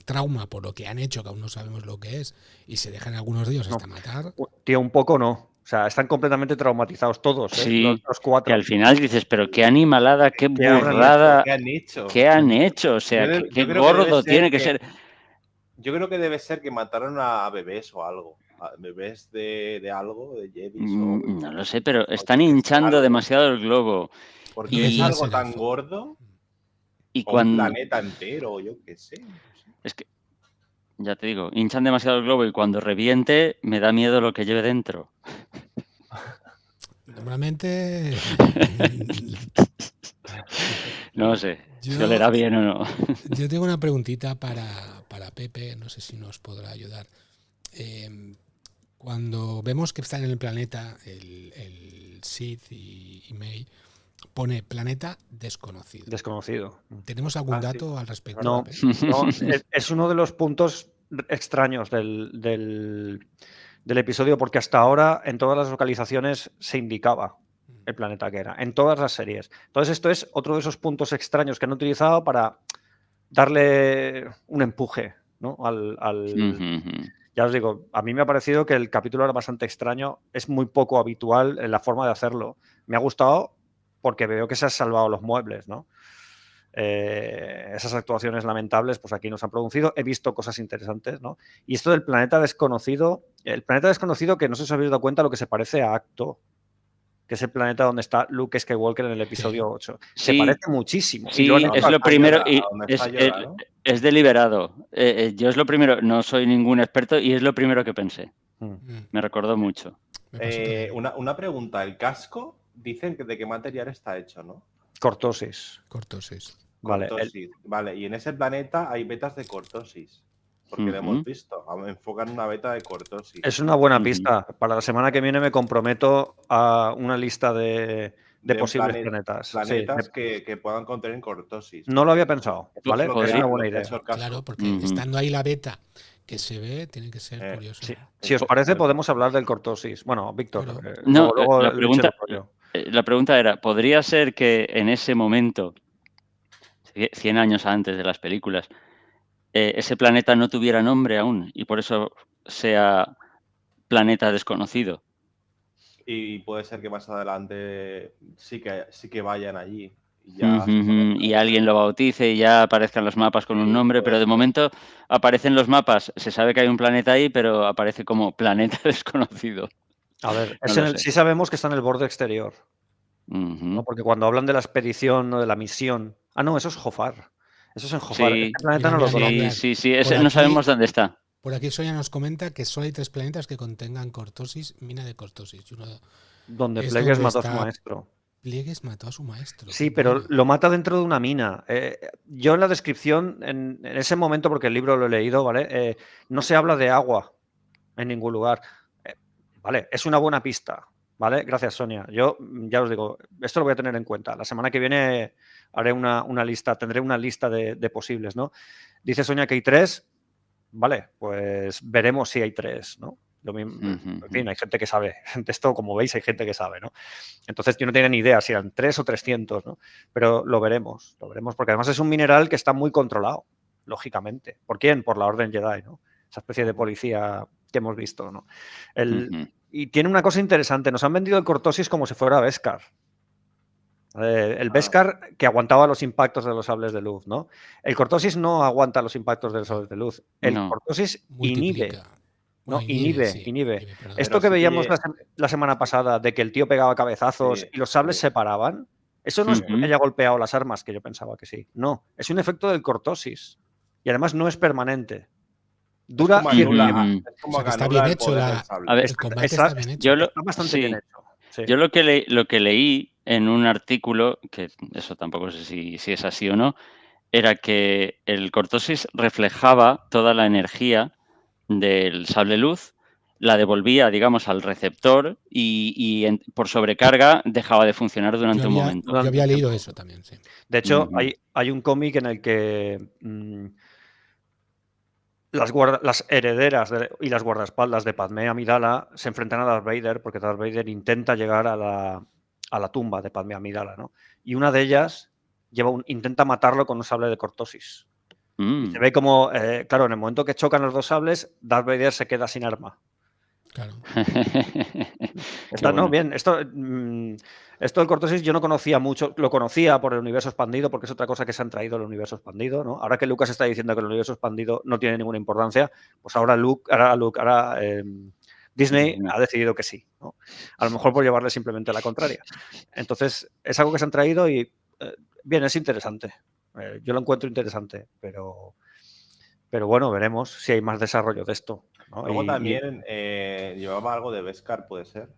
trauma por lo que han hecho, que aún no sabemos lo que es, y se dejan algunos de ellos hasta matar. Tío, un poco no. O sea, están completamente traumatizados todos, sí, los 4. Que al final dices, pero qué animalada, qué burrada. ¿Qué han hecho? O sea, qué gordo tiene que ser. Yo creo que debe ser que mataron a bebés o algo. A bebés de algo, de Jedis. No lo sé, pero están hinchando demasiado el globo. Porque Y- es Decías algo el tan elfo. gordo, Y o un cuando... planeta entero, yo qué sé. No sé. Es que, ya te digo, hinchan demasiado el globo y cuando reviente me da miedo lo que lleve dentro. Normalmente No sé si yo, olerá bien o no. yo tengo una preguntita para Pepe, no sé si nos podrá ayudar. Cuando vemos que están en el planeta el Sith y May, pone planeta desconocido. Desconocido. ¿Tenemos algún Ah, sí. dato al respecto? No, Pepe? no, es uno de los puntos extraños del episodio, porque hasta ahora en todas las localizaciones se indicaba el planeta que era, en todas las series. Entonces esto es otro de esos puntos extraños que han utilizado para darle un empuje, ¿no? Ya os digo, a mí me ha parecido que el capítulo era bastante extraño, es muy poco habitual en la forma de hacerlo. Me ha gustado porque veo que se han salvado los muebles, ¿no? Esas actuaciones lamentables, pues aquí nos han producido. He visto cosas interesantes, ¿no? Y esto del planeta desconocido, el planeta desconocido que no sé si os habéis dado cuenta lo que se parece a Acto, que es el planeta donde está Luke Skywalker en el episodio 8. Se Sí, parece muchísimo. sí, Y lo han ¿A hecho es dónde lo está primero Yoda? y ¿A dónde está Yoda, no? es deliberado. Yo es lo primero, no soy ningún experto y es lo primero que pensé. Me recordó mucho. Me pasó también. Una pregunta, el casco, dicen que de qué material está hecho, ¿no? Cortosis. Cortosis. Vale, Cortosis. Vale, y en ese planeta hay vetas de cortosis. Porque lo hemos visto. Enfocan una beta de cortosis. es una buena Ujú. pista. Para la semana que viene me comprometo a una lista de De posibles planetas. Planetas Sí, que puedan contener cortosis. no lo había pensado, Eso ¿vale? es lo que Es ha- una lo buena que ha idea. hecho el casco. Claro, porque estando ahí la beta que se ve, tiene que ser curioso. Sí. Si os parece, podemos hablar del cortosis. Bueno, Víctor, Claro. No, luego la lo echo pregunta, yo. la pregunta era, ¿podría ser que en ese momento, 100 años antes de las películas, ese planeta no tuviera nombre aún y por eso sea planeta desconocido? Y puede ser que más adelante sí que vayan allí. Y ya se Y alguien lo bautice y ya aparezcan los mapas con un Sí, nombre, pero puede de ser. momento aparecen los mapas, se sabe que hay un planeta ahí, pero aparece como planeta desconocido. A ver, No lo sé. sí sabemos que está en el borde exterior, Ujú. ¿no? Porque cuando hablan de la expedición o de la misión. Ah, no, eso es Jofar. Eso es en Jofar. Sí, Este planeta Mira, no lo mira, mira, conozco. mira. sí, Por ese no aquí- sabemos dónde está. Por aquí Sonia nos comenta que solo hay 3 planetas que contengan cortosis, mina de cortosis. Y uno Donde es Plagueis donde mató a su está- maestro. Pliegues mató a su maestro. Sí, qué pero buena. lo mata dentro de una mina. Yo en la descripción, en ese momento, porque el libro lo he leído, ¿vale? No se habla de agua en ningún lugar. Vale, es una buena pista, ¿vale? Gracias, Sonia. Yo ya os digo, esto lo voy a tener en cuenta. La semana que viene haré una lista, tendré una lista de posibles, ¿no? Dice Sonia que hay 3. Vale, pues veremos si hay 3, ¿no? Lo mismo, en fin, hay gente que sabe. De esto, como veis, hay gente que sabe, ¿no? Entonces yo no tenía ni idea si eran 3 o 300, ¿no? Pero lo veremos porque además es un mineral que está muy controlado, lógicamente. ¿Por quién? Por la Orden Jedi, ¿no? Esa especie de policía que hemos visto, ¿no? Y tiene una cosa interesante, nos han vendido el cortosis como si fuera Beskar. El Beskar que aguantaba los impactos de los sables de luz, ¿no? El cortosis no aguanta los impactos de los sables de luz. El No. cortosis inhibe. Multiplica. No, Bueno, inhibe. perdón. Esto Pero que sí veíamos que- la semana pasada de que el tío pegaba cabezazos Sí, y los sables sí. se paraban, eso no es porque haya golpeado las armas, que yo pensaba que sí. No, es un efecto del cortosis. Y además no es permanente. Dura Es como 100 anula- minutos. es como O sea, que que está anula bien el hecho poder la- del sable. A ver, El combate Está- está bien hecho. yo lo, Está bastante sí, bien hecho. Sí. yo lo que leí en un artículo, que eso tampoco sé si es así o no, era que el cortosis reflejaba toda la energía del sable luz, la devolvía, digamos, al receptor y por sobrecarga dejaba de funcionar durante un momento. Yo había leído eso también, sí. De hecho, hay un cómic en el que las herederas y las guardaespaldas de Padmé Amidala se enfrentan a Darth Vader porque Darth Vader intenta llegar a la tumba de Padmé Amidala, ¿no? Y una de ellas intenta matarlo con un sable de cortosis. Y se ve como, claro, en el momento que chocan los dos sables, Darth Vader se queda sin arma. Claro. Está, no, bien, esto del cortosis yo no conocía mucho, lo conocía por el universo expandido, porque es otra cosa que se han traído el universo expandido, ¿no? Ahora que Lucas está diciendo que el universo expandido no tiene ninguna importancia, pues ahora Disney ha decidido que sí, ¿no? A lo mejor por llevarle simplemente la contraria. Entonces, es algo que se han traído y, bien, es interesante. Yo lo encuentro interesante, pero bueno, veremos si hay más desarrollo de esto, ¿no? Luego también llevaba algo de Beskar, ¿puede ser?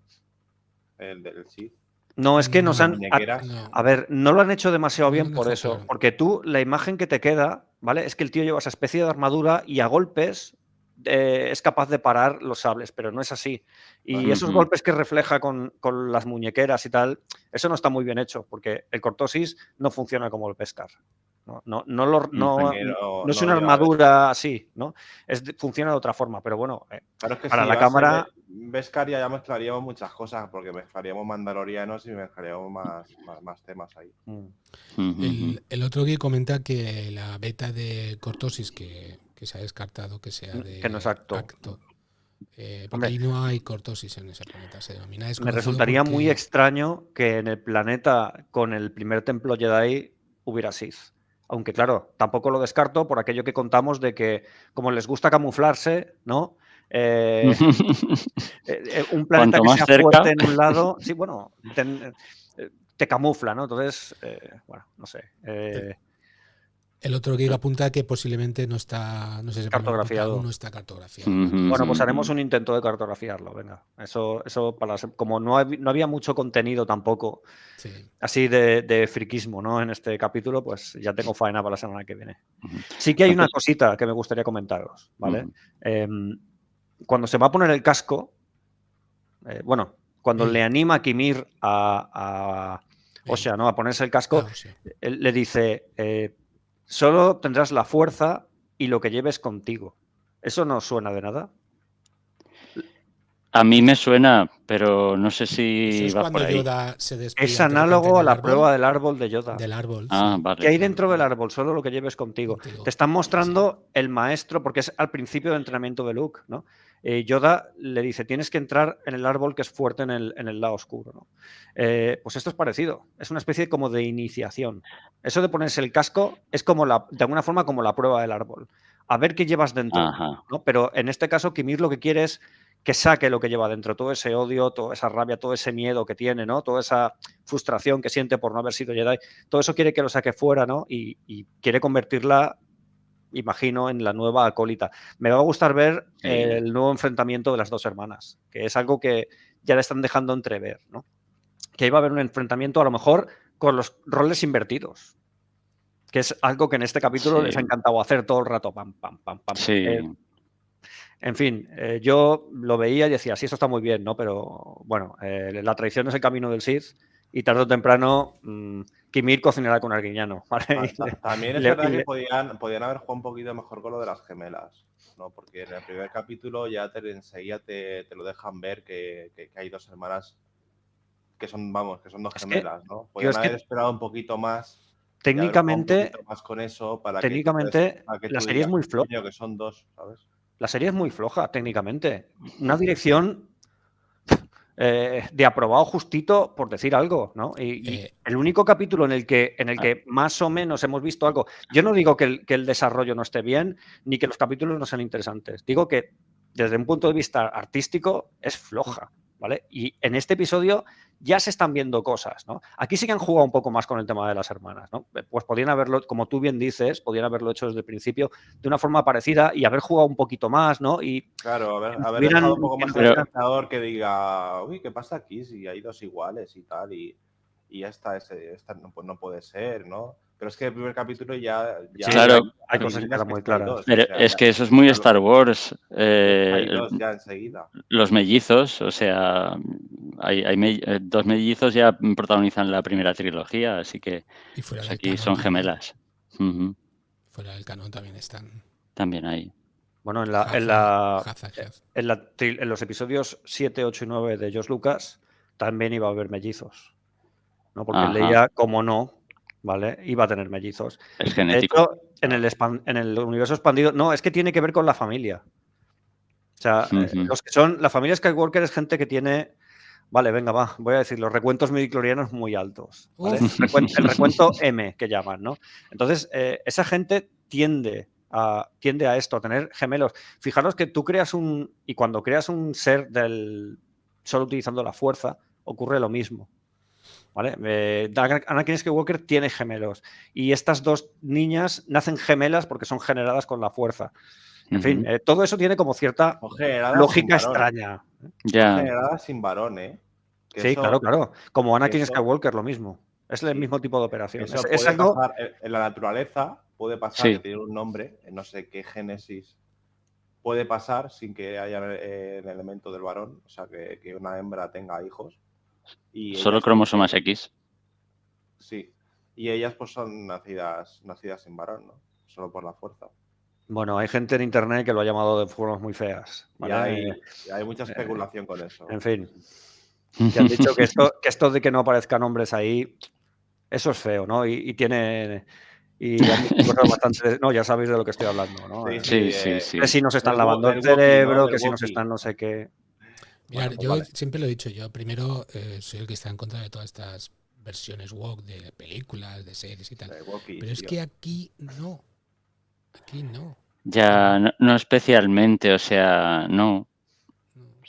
El del Sith. No, es que nos han... No. A ver, no lo han hecho demasiado No lo bien han por dejado eso. claro. Porque tú, la imagen que te queda, ¿vale? Es que el tío lleva esa especie de armadura y a golpes es capaz de parar los sables, pero no es así. Y Vale. esos golpes que refleja con las muñequeras y tal, eso no está muy bien hecho, porque el Cortosis no funciona como el Beskar. No es una armadura así, ¿no? Funciona de otra forma, pero bueno, Claro, es que para si la cámara... Beskar ya mezclaríamos muchas cosas, porque mezclaríamos mandalorianos y mezclaríamos más temas ahí. El otro que comenta que la beta de Cortosis que se ha descartado que sea de que no es acto. Porque ahí no hay cortosis en ese planeta, se denomina Me desconocido resultaría porque... muy extraño que en el planeta con el primer templo Jedi hubiera Sith. Aunque claro, tampoco lo descarto por aquello que contamos de que como les gusta camuflarse, ¿no? Un planeta Cuanto que más sea cerca. fuerte en un lado, sí, bueno, te camufla, ¿no? Entonces, bueno, no sé. El otro que apunta que posiblemente no está, no sé si cartografiado. Aún no está cartografiado. Bueno, pues haremos un intento de cartografiarlo, venga. Eso como no había mucho contenido tampoco, así de friquismo, ¿no? En este capítulo, pues ya tengo faena para la semana que viene. Sí que hay una cosita que me gustaría comentaros, ¿vale? Cuando se va a poner el casco, bueno, cuando le anima a Kimir a Osha, ¿no? A ponerse el casco, él le dice, solo tendrás la fuerza y lo que lleves contigo. ¿Eso no suena de nada? A mí me suena, pero no sé si es va cuando por ahí. Yoda se despide es análogo a la prueba del árbol de Yoda. Del árbol, vale. ¿Qué hay dentro del árbol? Solo lo que lleves contigo. Te están mostrando el maestro, porque es al principio del entrenamiento de Luke, ¿no? Yoda le dice, tienes que entrar en el árbol que es fuerte en el lado oscuro, ¿no? Pues esto es parecido. Es una especie como de iniciación. Eso de ponerse el casco es como de alguna forma como la prueba del árbol. A ver qué llevas dentro, ¿no? Pero en este caso, Kimir lo que quiere es que saque lo que lleva dentro, todo ese odio, toda esa rabia, todo ese miedo que tiene, ¿no? Toda esa frustración que siente por no haber sido Jedi, todo eso quiere que lo saque fuera, ¿no? Y quiere convertirla, imagino, en la nueva acólita. Me va a gustar ver el nuevo enfrentamiento de las dos hermanas, que es algo que ya le están dejando entrever, ¿no? Que iba a haber un enfrentamiento a lo mejor con los roles invertidos, que es algo que en este capítulo les ha encantado hacer todo el rato, pam, pam, pam, pam. En fin, yo lo veía y decía, sí, esto está muy bien, ¿no? Pero bueno, la traición es el camino del Sith y tarde o temprano Kimir cocinará con Arguiñano, ¿vale? También es verdad que podían haber jugado un poquito mejor con lo de las gemelas, ¿no? Porque en el primer capítulo ya enseguida te lo dejan ver que hay dos hermanas que son dos gemelas, ¿no? Podían haber esperado un poquito más. Técnicamente, más con eso para técnicamente la serie es muy floja. Que son dos, ¿sabes? La serie es muy floja, técnicamente. Una dirección de aprobado justito, por decir algo, ¿no? Y el único capítulo en el que más o menos hemos visto algo... Yo no digo que el desarrollo no esté bien, ni que los capítulos no sean interesantes. Digo que desde un punto de vista artístico es floja, ¿vale? Y en este episodio ya se están viendo cosas, ¿no? Aquí sí que han jugado un poco más con el tema de las hermanas, ¿no? Pues podrían haberlo, como tú bien dices, podrían haberlo hecho desde el principio de una forma parecida y haber jugado un poquito más, ¿no? Y claro, haber dejado un poco más al espectador que diga, uy, ¿qué pasa aquí? Si hay dos iguales y tal, y esta no puede ser, ¿no? Pero es que el primer capítulo ya claro, hay cosas que están muy claras. Pero es que eso es muy Star Wars. Hay dos ya enseguida. Los mellizos, o sea, hay dos mellizos ya protagonizan la primera trilogía, así que pues aquí son gemelas. Fuera del canon también están. También hay. Bueno, en los episodios 7, 8 y 9 de George Lucas también iba a haber mellizos, ¿no? Porque Leia, como no, ¿vale? Iba a tener mellizos. Es genético. De hecho, en el universo expandido, no, es que tiene que ver con la familia. O sea, los que son, la familia Skywalker es gente que tiene, vale, venga, va, voy a decir, los recuentos midichlorianos muy altos, ¿vale? El recuento M, que llaman, ¿no? Entonces, esa gente tiende tiende a esto, a tener gemelos. Fijaros que tú creas y cuando creas un ser solo utilizando la fuerza, ocurre lo mismo. ¿Vale? Anakin Skywalker tiene gemelos y estas dos niñas nacen gemelas porque son generadas con la fuerza. En fin, todo eso tiene como cierta lógica extraña. Ya. Generadas sin varón, ¿eh? Que sí, eso, claro. Como Anakin Skywalker, lo mismo. Es el mismo tipo de operación. Eso puede pasar en la naturaleza, puede pasar que tiene un nombre, no sé qué génesis, puede pasar sin que haya el elemento del varón, o sea, que una hembra tenga hijos. Y solo cromosomas X. Sí. Y ellas pues son nacidas sin varón, ¿no? Solo por la fuerza. Bueno, hay gente en internet que lo ha llamado de formas muy feas. ¿Vale? Y hay mucha especulación con eso. En fin. Que han dicho que esto de que no aparezcan hombres ahí, eso es feo, ¿no? Y tiene... Y han dicho cosas bastante... No, ya sabéis de lo que estoy hablando, ¿no? Sí. Que si nos están lavando el cerebro, que si nos están no sé qué... Mira, bueno, pues yo siempre lo he dicho, yo primero soy el que está en contra de todas estas versiones woke de películas, de series y tal. Pero es que aquí no. Aquí no. Ya, no especialmente, o sea, no.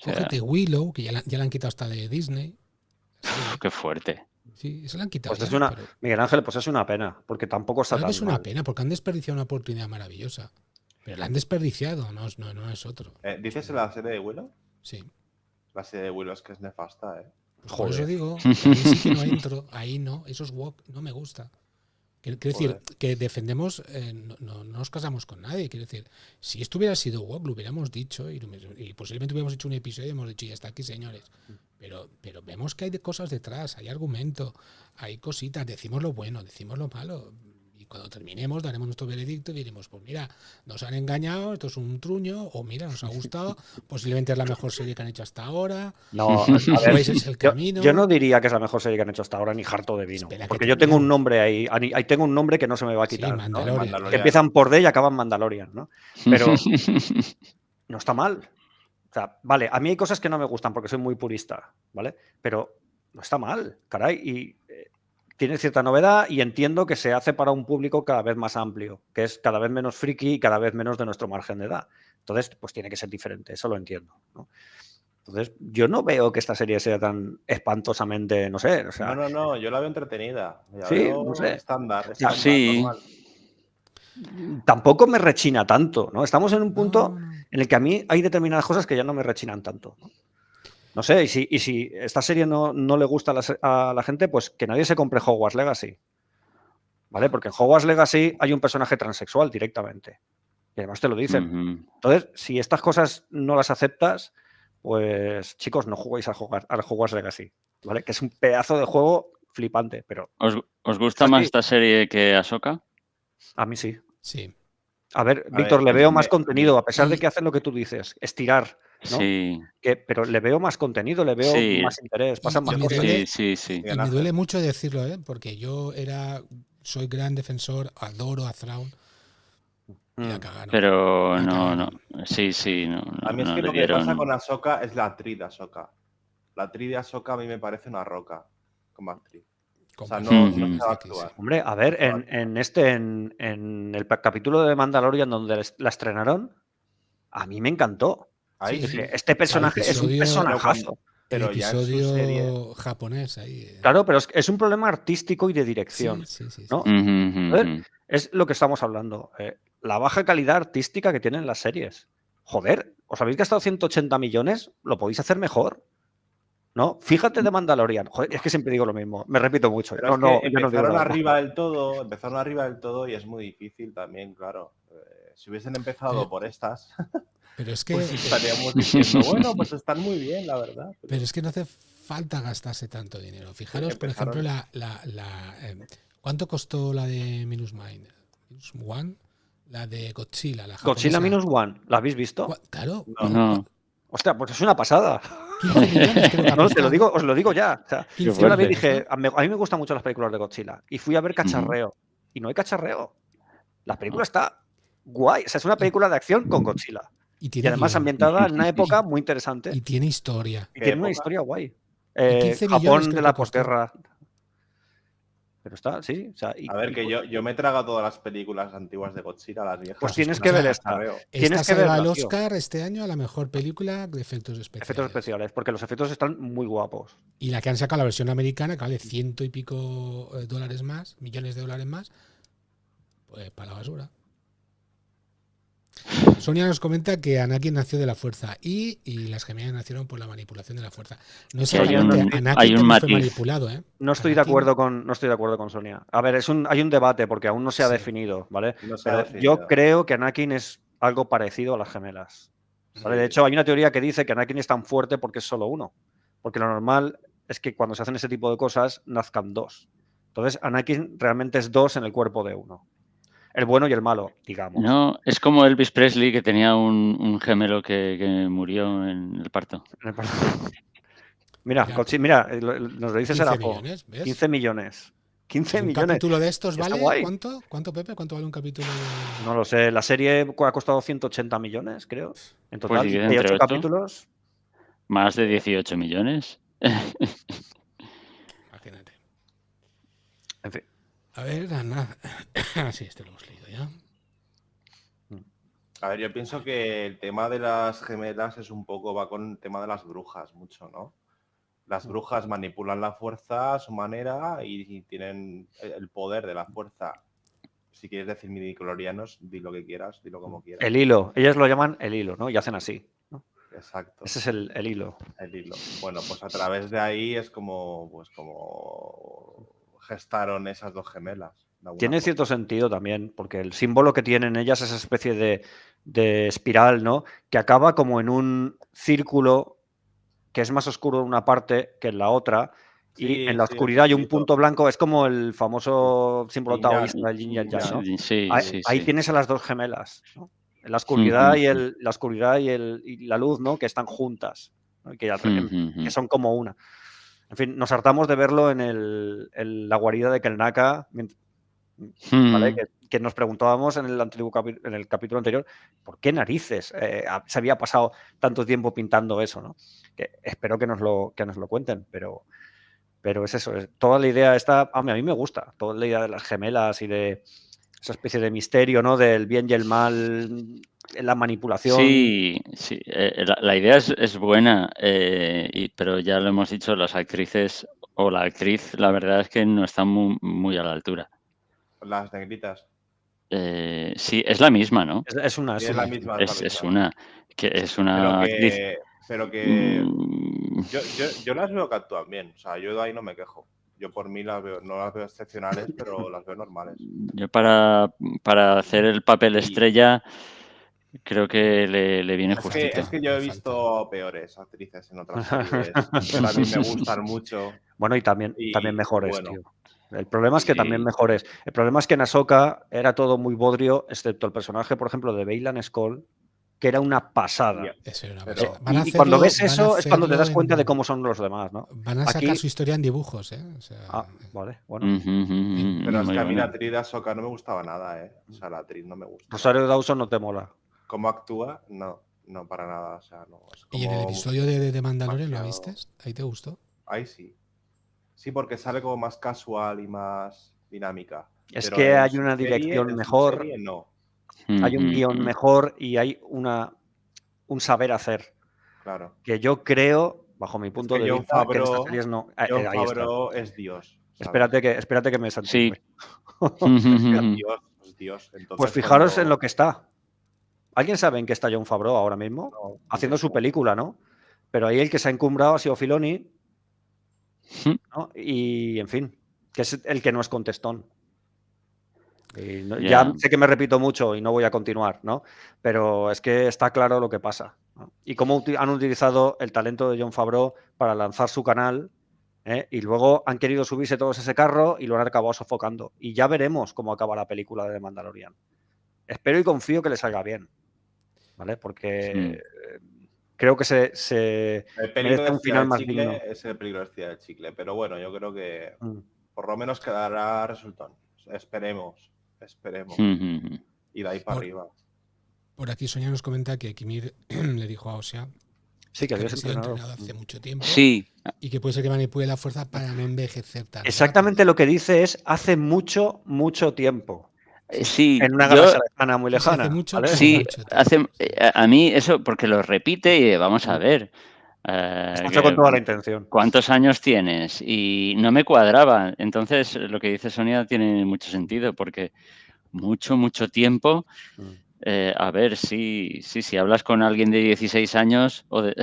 Cógete Willow, que ya la han quitado hasta de Disney. Qué fuerte. Sí, eso la han quitado. Pues ya, pero... Miguel Ángel, pues es una pena, porque tampoco está claro tan que es una mal. pena, porque han desperdiciado una oportunidad maravillosa. Pero la han desperdiciado, no es otro. ¿Dices la serie de Willow? Sí. La serie de Willow es que es nefasta, ¿eh? Pues por eso digo, ahí sí que no entro, ahí no, eso es woke, no me gusta. Quiero decir, que defendemos, no nos casamos con nadie. Quiero decir, si esto hubiera sido woke, lo hubiéramos dicho y posiblemente hubiéramos hecho un episodio y hemos dicho, ya está aquí, señores. Pero vemos que hay cosas detrás, hay argumento, hay cositas, decimos lo bueno, decimos lo malo. Y cuando terminemos daremos nuestro veredicto y diremos, pues mira, nos han engañado, esto es un truño, o mira, nos ha gustado, posiblemente es la mejor serie que han hecho hasta ahora. No, a ver, es el camino. Yo no diría que es la mejor serie que han hecho hasta ahora, ni harto de vino. Espera, porque yo tengo un nombre ahí tengo un nombre que no se me va a quitar. Sí, Mandalorian. ¿no? Que empiezan por D y acaban Mandalorian, ¿no? Pero no está mal. O sea, vale, a mí hay cosas que no me gustan porque soy muy purista, ¿vale? Pero no está mal, caray. Y tiene cierta novedad y entiendo que se hace para un público cada vez más amplio, que es cada vez menos friki y cada vez menos de nuestro margen de edad. Entonces, pues tiene que ser diferente, eso lo entiendo, ¿no? Entonces, yo no veo que esta serie sea tan espantosamente, no sé, o sea... No, yo la veo entretenida. Sí, no sé. Estándar, sí. normal. Tampoco me rechina tanto, ¿no? Estamos en un punto en el que a mí hay determinadas cosas que ya no me rechinan tanto, ¿no? No sé, y si esta serie no le gusta a la gente, pues que nadie se compre Hogwarts Legacy, ¿vale? Porque en Hogwarts Legacy hay un personaje transexual directamente. Y además te lo dicen. Entonces, si estas cosas no las aceptas, pues chicos, no juguéis al Hogwarts Legacy, ¿vale? Que es un pedazo de juego flipante, pero... ¿Os gusta más esta serie que Ahsoka? A mí sí. Sí. A ver, Víctor, le veo más contenido, a pesar de que hacen lo que tú dices, estirar, ¿no? Sí. Pero le veo más contenido, le veo más interés, pasan más cosas. Sí. Y me duele mucho decirlo, ¿eh? Porque yo soy gran defensor, adoro a Thrawn. Y la cagaron. Pero no. Sí, no. A mí es que lo que pasa con Ahsoka es la actriz de Ahsoka. La actriz de Ahsoka a mí me parece una roca como actriz. O sea, no se va a actuar. Hombre, a ver, en el capítulo de Mandalorian donde la estrenaron, a mí me encantó. Este personaje es un personajazo. Pero el episodio japonés ahí. Claro, pero es un problema artístico y de dirección. Sí. ¿no? Es lo que estamos hablando. La baja calidad artística que tienen las series. Joder, ¿os habéis gastado 180 millones? ¿Lo podéis hacer mejor? ¿No? Fíjate de Mandalorian. Joder, es que siempre digo lo mismo. Me repito mucho. Empezaron arriba del todo y es muy difícil también, claro. Si hubiesen empezado por estas, pero es que pues estaríamos diciendo, bueno, pues están muy bien, la verdad. Pero es que no hace falta gastarse tanto dinero. Fijaros, por ejemplo, ¿cuánto costó la de Minus One? La de Godzilla, la japonesa. Godzilla Minus One, ¿la habéis visto? Claro. No. Hostia, pues es una pasada. 15 millones, creo que no, os lo digo ya. O sea, yo la vi y dije, a mí me gustan mucho las películas de Godzilla. Y fui a ver Cacharreo. Y no hay cacharreo. La película está guay. O sea, es una película de acción con Godzilla. Y además ambientada en una época muy interesante. Y tiene historia. Y tiene una historia guay. 15 Japón de la posguerra. Pero está, sí. O sea, A ver, que yo me traga todas las películas antiguas de Godzilla, las viejas. Pues tienes escucha, que ver esta. Carreo. Tienes Esta que se lleva verla, el tío. Oscar este año a la mejor película de efectos especiales. Efectos especiales, porque los efectos están muy guapos. Y la que han sacado la versión americana, que vale ciento y pico dólares más, millones de dólares más, pues para la basura. Sonia nos comenta que Anakin nació de la fuerza y las gemelas nacieron por la manipulación de la fuerza. No Sí, hay exactamente, un Anakin también fue matiz. manipulado, ¿eh? No estoy de acuerdo con Sonia. A ver, hay un debate porque aún no se ha Sí. definido, ¿vale? No se ha Pero definido. yo creo que Anakin es algo parecido a las gemelas. ¿vale? Sí. De hecho, hay una teoría que dice que Anakin es tan fuerte porque es solo uno. Porque lo normal es que cuando se hacen ese tipo de cosas nazcan dos. Entonces, Anakin realmente es dos en el cuerpo de uno. El bueno y el malo, digamos. No, es como Elvis Presley, que tenía un gemelo que murió en el parto. Mira, nos lo dice 15 Serapo. millones, ¿ves? 15 millones. 15 Un millones. capítulo de estos Está vale, guay. ¿cuánto, Pepe? ¿Cuánto vale un capítulo de...? No lo sé. La serie ha costado 180 millones, creo. En total, Pues divide hay entre 8 8. capítulos. Más de 18 millones. Imagínate. En fin. A ver, nada. Sí, este lo hemos leído ya. A ver, yo pienso que el tema de las gemelas es un poco, va con el tema de las brujas mucho, ¿no? Las brujas manipulan la fuerza a su manera y tienen el poder de la fuerza. Si quieres decir midichlorianos, di lo que quieras, dilo como quieras. El hilo. Ellas lo llaman el hilo, ¿no? Y hacen así, ¿no? Exacto. Ese es el hilo. El hilo. Bueno, pues a través de ahí es como gestaron esas dos gemelas. Tiene cierto sentido también, porque el símbolo que tienen ellas es esa especie de espiral, ¿no? Que acaba como en un círculo que es más oscuro en una parte que en la otra, y en la oscuridad hay un punto blanco, es como el famoso símbolo taoísta del yin y el yang, ¿no? Sí, ahí tienes a las dos gemelas, ¿no? La oscuridad y la luz, ¿no? Que están juntas, ¿no? que son como una. En fin, nos hartamos de verlo en la guarida de Kelnaka, ¿vale? Que nos preguntábamos en el capítulo anterior, ¿por qué narices se había pasado tanto tiempo pintando eso, ¿no? Que espero que nos lo cuenten, pero es eso. Toda la idea está, a mí me gusta, toda la idea de las gemelas y de esa especie de misterio, ¿no? Del bien y el mal, la manipulación. Sí, la idea es buena, pero ya lo hemos dicho, las actrices o la actriz, la verdad es que no están muy a la altura. Las negritas. Sí, es la misma, ¿no? Es una actriz. Pero que yo las veo que actúan bien. O sea, yo de ahí no me quejo. Yo por mí no las veo excepcionales, pero las veo normales. Yo para hacer el papel estrella creo que le viene justito. Es que yo he visto peores actrices en otras series que también me gustan mucho. Bueno, y también mejores, tío. El problema es que también mejores. El problema es que en Ahsoka era todo muy bodrio, excepto el personaje, por ejemplo, de Baylan Skoll, que era una pasada. Eso era una pasada. Y cuando ves eso es cuando te das cuenta de cómo son los demás, ¿no? Van a sacar su historia en dibujos, ¿eh? O sea, vale, bueno. Pero es que a mí la actriz de Ahsoka no me gustaba nada, ¿eh? O sea, la actriz no me gusta. Rosario Dawson no te mola. ¿Cómo actúa? No, para nada. O sea, no. Es como ¿y en el episodio de Mandalorian lo viste? ¿Ahí te gustó? Ahí sí. Sí, porque sale como más casual y más dinámica. Es que hay una dirección mejor. Serie, no. Hay un guión mejor y hay un saber hacer. Claro. Que yo creo, bajo mi punto de vista, que en estas series no. Jon Favreau es Dios. ¿sabes? Espérate que me santigüe. Sí. Dios. Entonces, pues fijaros en lo que está. ¿Alguien sabe en qué está Jon Favreau ahora mismo? No, haciendo su película, ¿no? Pero ahí el que se ha encumbrado ha sido Filoni, ¿no? Y, en fin, que es el que no es contestón. Y ya sé que me repito mucho y no voy a continuar, ¿no? Pero es que está claro lo que pasa, ¿no? Y cómo han utilizado el talento de Jon Favreau para lanzar su canal, y luego han querido subirse todos a ese carro y lo han acabado sofocando. Y ya veremos cómo acaba la película de The Mandalorian. Espero y confío que le salga bien, ¿vale? Porque creo que se merece un final más digno. Es el peligro de estirar el chicle, pero bueno, yo creo que por lo menos quedará resultón. Esperemos. Y de ahí para arriba. Por aquí Sonia nos comenta que Kimir le dijo a Osea Sí, que que habías había sido entrenado. entrenado hace mucho tiempo Sí, y que puede ser que manipule la fuerza para no envejecer tan Exactamente rápido. lo que dice es hace mucho, mucho tiempo. Sí, sí, En una yo galaxia lejana, muy no sé, hace lejana, mucho, ¿vale? pero sí, mucho tiempo. Sí. a mí eso, porque lo repite y vamos a ver, Está hecho con que toda la intención. ¿cuántos años tienes? Y no me cuadraba. Entonces, lo que dice Sonia tiene mucho sentido, porque mucho, mucho tiempo. Mm. A ver, si hablas con alguien de 16 años o de,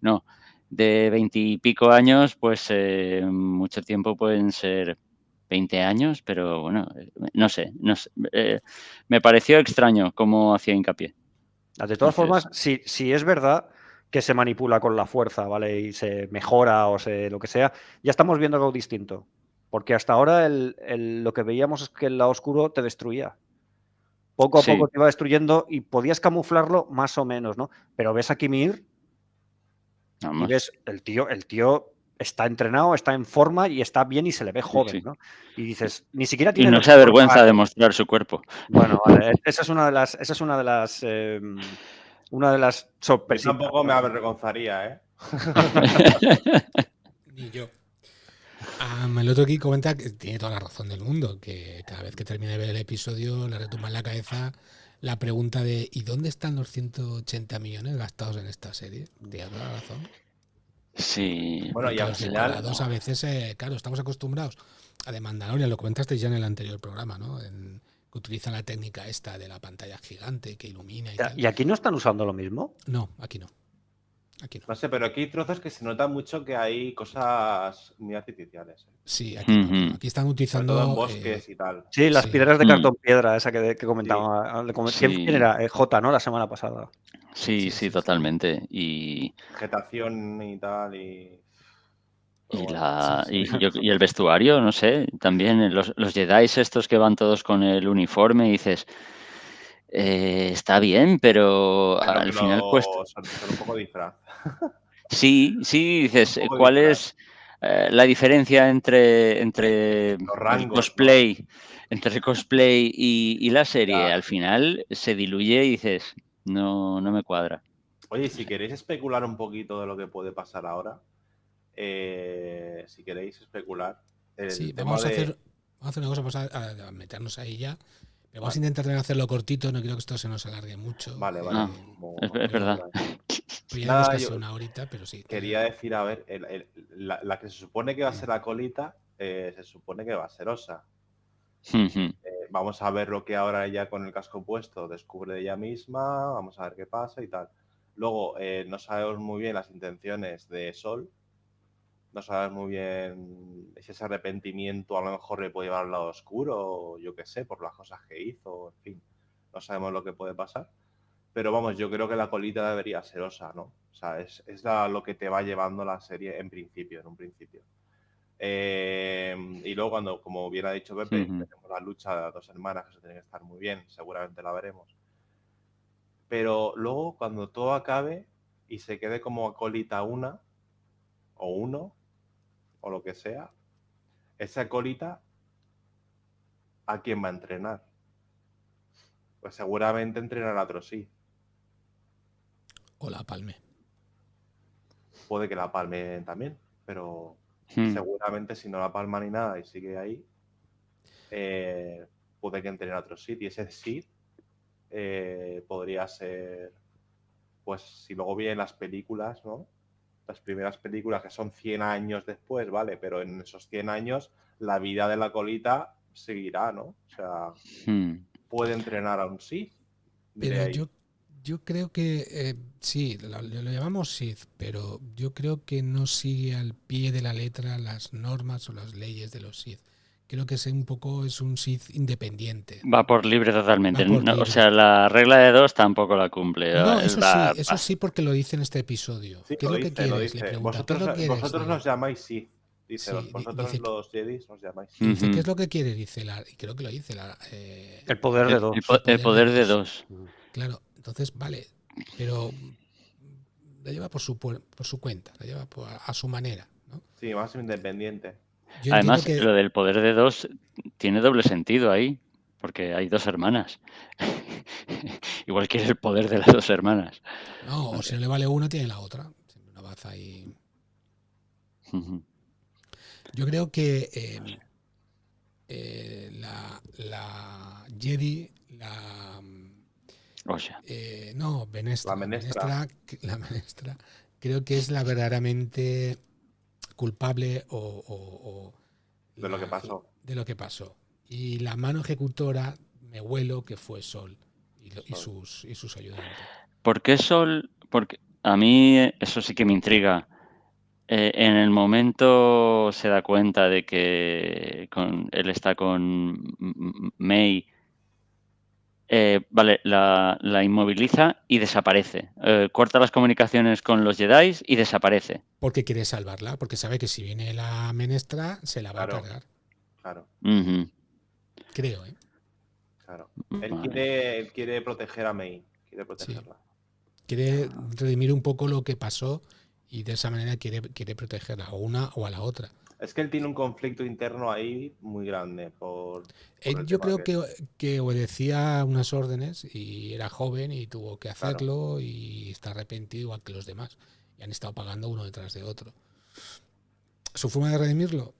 no, de 20 y pico años, pues mucho tiempo pueden ser 20 años, pero bueno, no sé, me pareció extraño cómo hacía hincapié. De todas Entonces, formas, si es verdad que se manipula con la fuerza, ¿vale? Y se mejora o lo que sea, ya estamos viendo algo distinto. Porque hasta ahora lo que veíamos es que el lado oscuro te destruía. Poco a poco sí, te iba destruyendo y podías camuflarlo más o menos, ¿no? Pero ves a Kimir y vamos, ves el tío está entrenado, está en forma y está bien y se le ve sí, joven, sí. ¿no? Y dices, ni siquiera Y tiene no los se mismos avergüenza de rasgos. mostrar su cuerpo. Bueno, vale, esa es una de las Yo sorpresitas, tampoco me ¿no? avergonzaría, ¿eh? Ni yo. El otro aquí comenta que tiene toda la razón del mundo, que cada vez que termina de ver el episodio le retumba en la cabeza la pregunta de ¿y dónde están los 180 millones gastados en esta serie? Tiene toda la razón. Sí, Bueno, y Porque al los final, decorados a veces, claro, estamos acostumbrados a de Mandalorian, lo comentasteis ya en el anterior programa, ¿no? Que utilizan la técnica esta de la pantalla gigante que ilumina y tal. ¿Y aquí no están usando lo mismo? No, aquí no. Aquí no. no sé, pero aquí hay trozos que se nota mucho que hay cosas muy artificiales. Sí, aquí no, aquí no. Aquí están Sobre todo en utilizando. bosques y tal. Sí, las Sí, piedras de cartón piedra, esa que comentaba. ¿Quién sí, era? Jota, ¿no? La semana pasada. sí, sí, sí, sí, sí. totalmente. Y, Vegetación y tal. Pero y, bueno. Sí, la, sí. y el vestuario, no sé, también los Jedi estos que van todos con el uniforme y dices, está bien, pero Pero que al final cuesta. son un poco disfraz. Sí, sí, Un dices, poco ¿cuál disfraz. es la diferencia entre Los el rangos, ¿no? cosplay, entre el cosplay y la serie? Ya. Al final se diluye y dices, no, no me cuadra. Oye, y No si sé. queréis especular un poquito de lo que puede pasar ahora, si queréis especular, Sí, el tema vamos a de... hacer una cosa, vamos a meternos ahí ya. Pero vamos a Vale, intentar hacerlo cortito, no quiero que esto se nos alargue mucho. vale, vale. Ah, es Como Pues verdad. queráis. ya llevamos Nada, casi yo una horita, pero sí. quería decir, a ver, la que se supone que va a ser la colita, se supone que va a ser Osa. Vamos a ver lo que ahora ella con el casco puesto descubre de ella misma, vamos a ver qué pasa y tal. Luego, no sabemos muy bien las intenciones de Sol, no sabemos muy bien si ese arrepentimiento a lo mejor le puede llevar al lado oscuro, o yo qué sé, por las cosas que hizo, en fin, no sabemos lo que puede pasar. Pero vamos, yo creo que la colita debería ser Osa, ¿no? O sea, es lo que te va llevando la serie en un principio. Y luego cuando, como bien ha dicho Pepe, tenemos la lucha de las dos hermanas, que eso tiene que estar muy bien, seguramente la veremos. Pero luego cuando todo acabe y se quede como acólita una, o uno, o lo que sea, esa acólita, ¿a quién va a entrenar? Pues seguramente entrenará a otro sí. O la palme. Puede que la palme también, pero seguramente si no la palma ni nada y sigue ahí, puede que entrene a otro sitio. Y ese Sith podría ser, pues si luego vienen las películas, ¿no? Las primeras películas que son 100 años después, ¿vale? Pero en esos 100 años la vida de la colita seguirá, ¿no? O sea, puede entrenar a un Sith, diré Pero ahí. yo creo que sí, lo llamamos Sith, pero yo creo que no sigue al pie de la letra las normas o las leyes de los Sith. Creo que es un Sith independiente. Va por libre totalmente. Va por O libre. sea, la regla de dos tampoco la cumple. No, Va, eso sí porque lo dice en este episodio. Sí, ¿Qué es lo que lo quieres? Le dice. pregunta, ¿qué es lo que quieres? Vosotros nos llamáis Sith. Dice, Sí, vosotros dice, los Jedis nos llamáis y Sith. dice, ¿qué es lo que quieres? Dice, y creo que lo dice, El poder de dos. el poder de dos. Claro, entonces, vale, pero la lleva por su cuenta, la lleva a su manera, ¿no? Sí, más independiente. Yo entiendo Además, que lo del poder de dos tiene doble sentido ahí. porque hay 2 hermanas. Igual quiere el poder de las 2 hermanas. No, o si no le vale una, tiene la otra. Siempre una baza ahí. Yo creo que la Jedi, no, Benestra. La Menestra, creo que es la verdaderamente culpable de lo que pasó. De lo que pasó. Y la mano ejecutora, me huelo que fue Sol y sus ayudantes. ¿Por qué Sol? Porque a mí eso sí que me intriga. En el momento se da cuenta de que él está con May. Vale, la inmoviliza y desaparece. Corta las comunicaciones con los Jedi y desaparece. Porque quiere salvarla, porque sabe que si viene la Menestra se la va a cargar. Claro. Creo, ¿eh? Claro. Él quiere proteger a May. Quiere protegerla. Sí. Quiere redimir un poco lo que pasó y de esa manera quiere protegerla a una o a la otra. Es que él tiene un conflicto interno ahí muy grande. Yo creo que obedecía unas órdenes y era joven y tuvo que hacerlo, y está arrepentido igual que los demás. Y han estado pagando uno detrás de otro. ¿Su forma de redimirlo?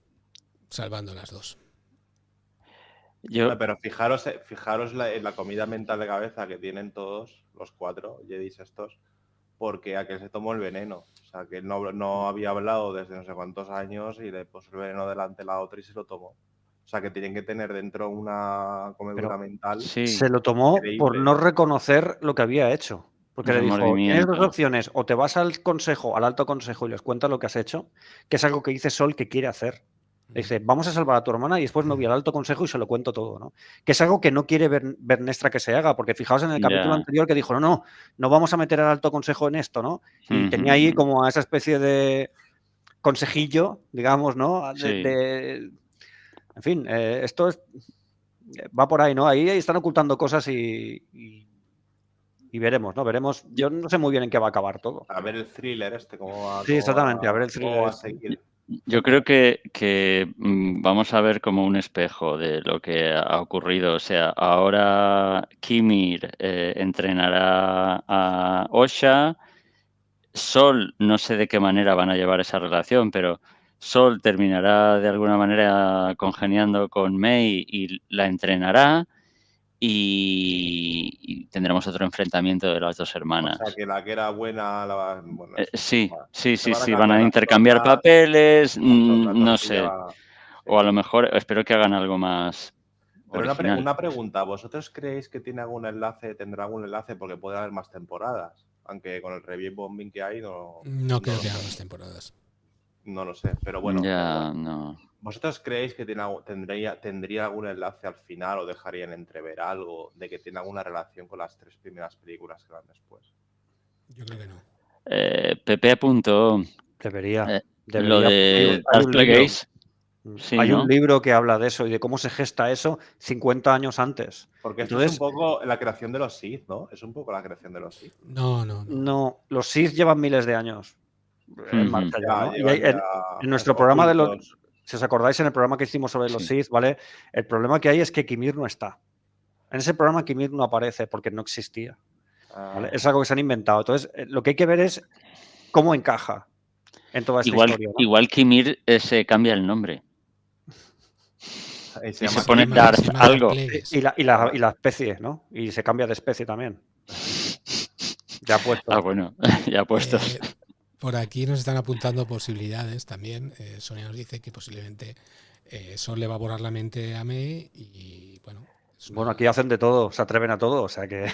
Salvando a las 2. Pero fijaros en la comida mental de cabeza que tienen todos los 4 Jedis estos, porque aquel se tomó el veneno. O sea, que él no había hablado desde no sé cuántos años y le puso el veneno delante de la otra y se lo tomó. O sea, que tienen que tener dentro una comedura mental. Sí. Se lo tomó increíble. Por no reconocer lo que había hecho. Porque le dijo, tienes 2 opciones, o te vas al alto consejo y les cuentas lo que has hecho, que es algo que dice Sol que quiere hacer. Le dice, vamos a salvar a tu hermana y después me voy al alto consejo y se lo cuento todo, ¿no? Que es algo que no quiere Bernestra que se haga, porque fijaos en el capítulo anterior que dijo, no vamos a meter al alto consejo en esto, ¿no? Y tenía ahí como esa especie de consejillo, digamos, ¿no? En fin, esto va por ahí, ¿no? Ahí están ocultando cosas y veremos, ¿no? Veremos. Yo no sé muy bien en qué va a acabar todo. A ver el thriller cómo va. Sí, exactamente, a ver el thriller. Yo creo que vamos a ver como un espejo de lo que ha ocurrido. O sea, ahora Kimir entrenará a Osha. Sol, no sé de qué manera van a llevar esa relación, pero Sol terminará de alguna manera congeniando con May y la entrenará. Y tendremos otro enfrentamiento de las 2 hermanas. O sea, que la que era buena... sí, van a intercambiar papeles, no sé. O a lo mejor, espero que hagan algo más original. Una pregunta, ¿vosotros creéis que tendrá algún enlace? Porque puede haber más temporadas, aunque con el review bombing que hay no creo que haya más temporadas. No lo sé, pero bueno. Ya, no. ¿Vosotros creéis que tendría algún enlace al final o dejarían entrever algo de que tiene alguna relación con las 3 primeras películas que van después? Yo creo que no. Pepe apuntó. Debería. Lo de Dark Plagueis. Sí, hay un libro que habla de eso y de cómo se gesta eso 50 años antes. Porque entonces, esto es un poco la creación de los Sith, ¿no? Es un poco la creación de los Sith. No, los Sith llevan miles de años en marcha ya, ¿no? En nuestro programa de los... Si os acordáis, en el programa que hicimos sobre los Sith, ¿vale? El problema que hay es que Kimir no está. En ese programa Kimir no aparece porque no existía. ¿Vale? Es algo que se han inventado. Entonces, lo que hay que ver es cómo encaja en toda esta historia, ¿no? Igual Kimir se cambia el nombre. Y se pone Darth algo. Y la especie, ¿no? Y se cambia de especie también. Ya puesto. Bueno, ya puestos. Por aquí nos están apuntando posibilidades también. Sonia nos dice que posiblemente Sol le va a borrar la mente a May y bueno. Bueno, aquí hacen de todo, se atreven a todo, o sea que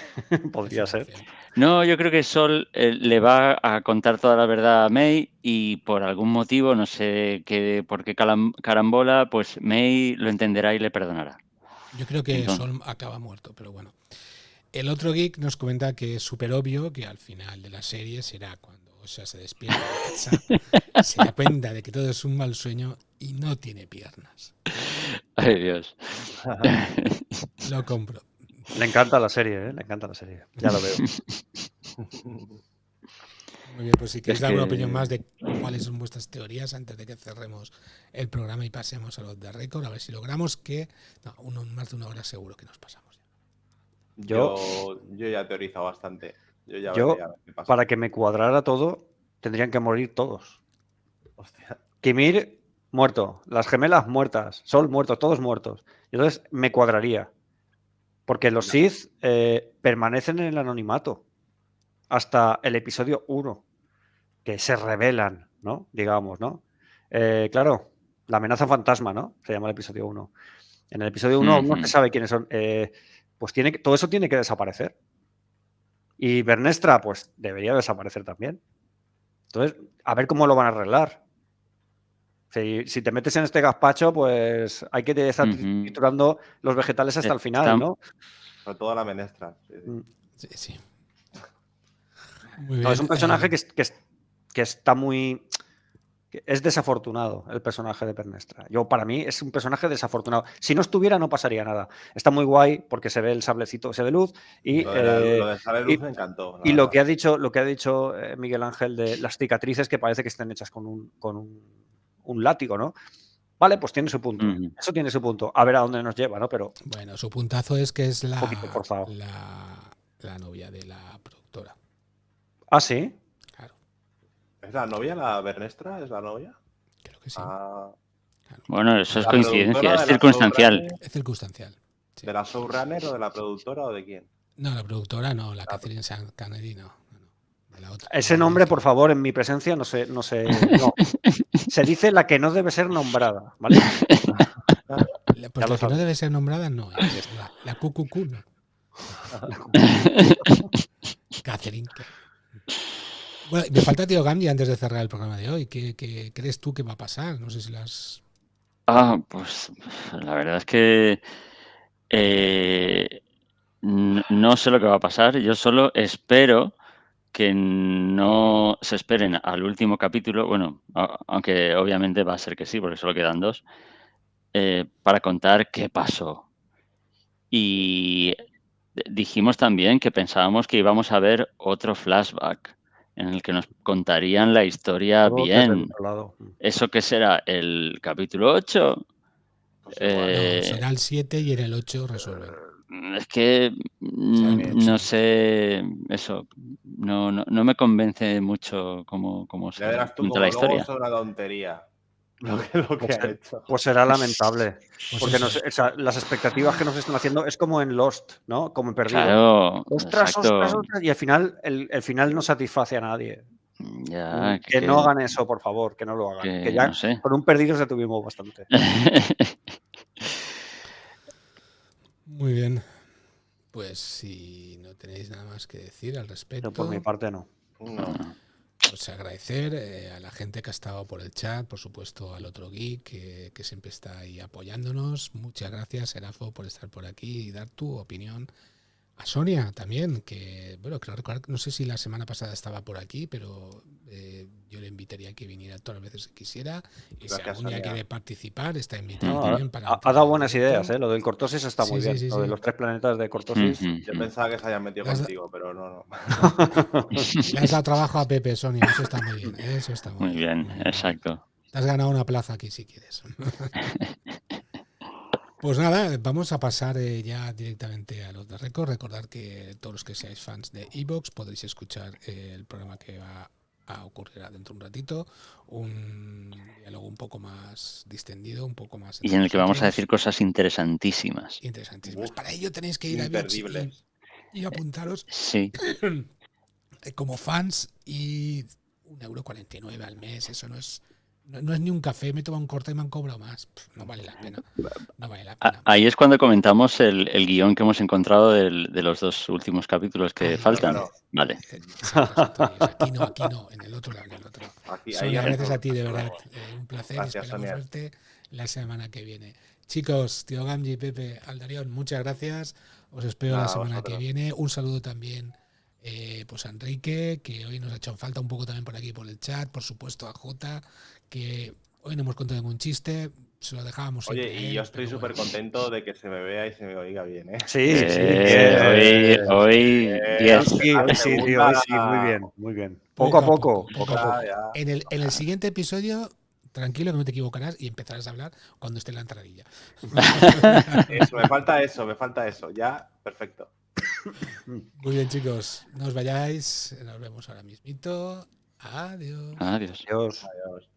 podría ser. No, yo creo que Sol le va a contar toda la verdad a May y por algún motivo, no sé por qué carambola, pues May lo entenderá y le perdonará. Yo creo que Sol acaba muerto, pero bueno. El otro geek nos comenta que es súper obvio que al final de la serie será cuando Osha se despierta de casa, se da cuenta de que todo es un mal sueño y no tiene piernas. Ay, Dios. Lo compro. Le encanta la serie, ¿eh? Le encanta la serie. Ya lo veo. Muy bien, pues si queréis dar una opinión más de cuáles son vuestras teorías antes de que cerremos el programa y pasemos a los de récord, a ver si logramos que más de una hora seguro que nos pasamos. Yo ya he teorizado bastante. Yo veré a ver qué pasa. Para que me cuadrara todo, tendrían que morir todos. Hostia. Kimir muerto, las gemelas muertas, Sol muerto, todos muertos. Entonces me cuadraría. Porque los Sith permanecen en el anonimato hasta el episodio 1, que se revelan, ¿no? Digamos, ¿no? Claro, la amenaza fantasma, ¿no? Se llama el episodio 1. En el episodio 1 no se sabe quiénes son. Pues todo eso tiene que desaparecer. Y Bernestra, pues debería desaparecer también. Entonces, a ver cómo lo van a arreglar. Si te metes en este gazpacho, pues hay que estar triturando los vegetales hasta el final, ¿no? Sobre todo la menestra. Sí. Muy bien. No, es un personaje que está muy... Es desafortunado el personaje de Bernestra. Para mí es un personaje desafortunado. Si no estuviera no pasaría nada. Está muy guay porque se ve el sablecito ese de luz y lo de sable de luz me encantó. Y lo que ha dicho Miguel Ángel de las cicatrices que parece que estén hechas con un látigo, ¿no? Vale, pues tiene su punto. Eso tiene su punto. A ver a dónde nos lleva, ¿no? Pero bueno, su puntazo es que es un poquito forzado. la novia de la productora. ¿Ah, sí? Claro. ¿Es la novia, la Bernestra? ¿Es la novia? Creo que sí. Claro. Bueno, eso es coincidencia, es circunstancial. Es circunstancial. Sí. ¿De la showrunner o de la productora o de quién? No, la productora no, la Catherine Kennedy no. De la otra. Ese nombre, por favor, en mi presencia no. Se dice la que no debe ser nombrada, ¿vale? Pues la que no debe ser nombrada no es la QQQ, no. Catherine. Bueno, me falta Tío Gamji antes de cerrar el programa de hoy. ¿Qué crees tú que va a pasar? No sé si las... Pues la verdad es que no sé lo que va a pasar. Yo solo espero que no se esperen al último capítulo, bueno, aunque obviamente va a ser que sí, porque solo quedan 2, para contar qué pasó. Y dijimos también que pensábamos que íbamos a ver otro flashback en el que nos contarían la historia bien. ¿Eso qué será? ¿El capítulo 8? No, será el 7 y en el 8 resuelven. Es que no sé, eso, no me convence mucho cómo se cuenta la historia. Es una tontería lo que ha hecho. Pues será lamentable, porque las expectativas que nos están haciendo es como en Lost, ¿no? Como en Perdido. Claro, ostras, y al final el final no satisface a nadie. Ya, que no hagan eso, por favor, que no lo hagan. Que ya no sé. Con un Perdidos ya tuvimos bastante. Muy bien. Pues si no tenéis nada más que decir al respecto. Yo por mi parte no. Pues agradecer a la gente que ha estado por el chat, por supuesto al otro geek que siempre está ahí apoyándonos. Muchas gracias, Serafo, por estar por aquí y dar tu opinión. A Sonia también, que bueno, creo recordar, no sé si la semana pasada estaba por aquí, pero yo le invitaría a que viniera todas las veces que quisiera. Y gracias, si algún día quiere participar, está invitado también para... Ha dado buenas ideas, ¿eh? Lo del Cortosis está muy bien. Lo de los 3 planetas de Cortosis. Yo pensaba que se hayan metido contigo, pero no. Le has dado trabajo a Pepe, Sonia, eso está muy bien. Eso está muy bien, exacto. Te has ganado una plaza aquí si quieres. Pues nada, vamos a pasar ya directamente a los de récord. Recordar que todos los que seáis fans de Evox podréis escuchar el programa que va a ocurrir dentro de un ratito. Un diálogo un poco más distendido, un poco más... Y en el que vamos a decir cosas interesantísimas. Para ello tenéis que ir a Evox y apuntaros como fans y €1,49 al mes. Eso no es ni un café, me he tomado un corte y me han cobrado más. No vale la pena. No vale la pena. Ahí es cuando comentamos el guión que hemos encontrado de los 2 últimos capítulos que faltan. Claro. Vale. Exacto. Aquí no, en el otro lado. Sonia, gracias a ti, de verdad. Un placer. Gracias, esperamos verte la semana que viene. Chicos, Tío Gamji, Pepe, Aldarión, muchas gracias. Os espero la semana que viene. Un saludo también pues a Enrique, que hoy nos ha hecho falta un poco también por aquí por el chat, por supuesto a Jota, que hoy no hemos contado ningún chiste, Se lo dejábamos Oye, siempre a y él, yo estoy pero súper bueno. contento de que se me vea y se me oiga bien, ¿eh? Sí, sí, Hoy bien. 10. Sí, tío, hoy sí, muy bien, muy bien. Poco a poco, poco a poco. Ya. En el siguiente episodio, tranquilo que no te equivocarás y empezarás a hablar cuando esté en la entradilla. Eso, me falta eso. Ya, perfecto. Muy bien, chicos. No os vayáis. Nos vemos ahora mismito. Adiós. Adiós. Adiós. Adiós.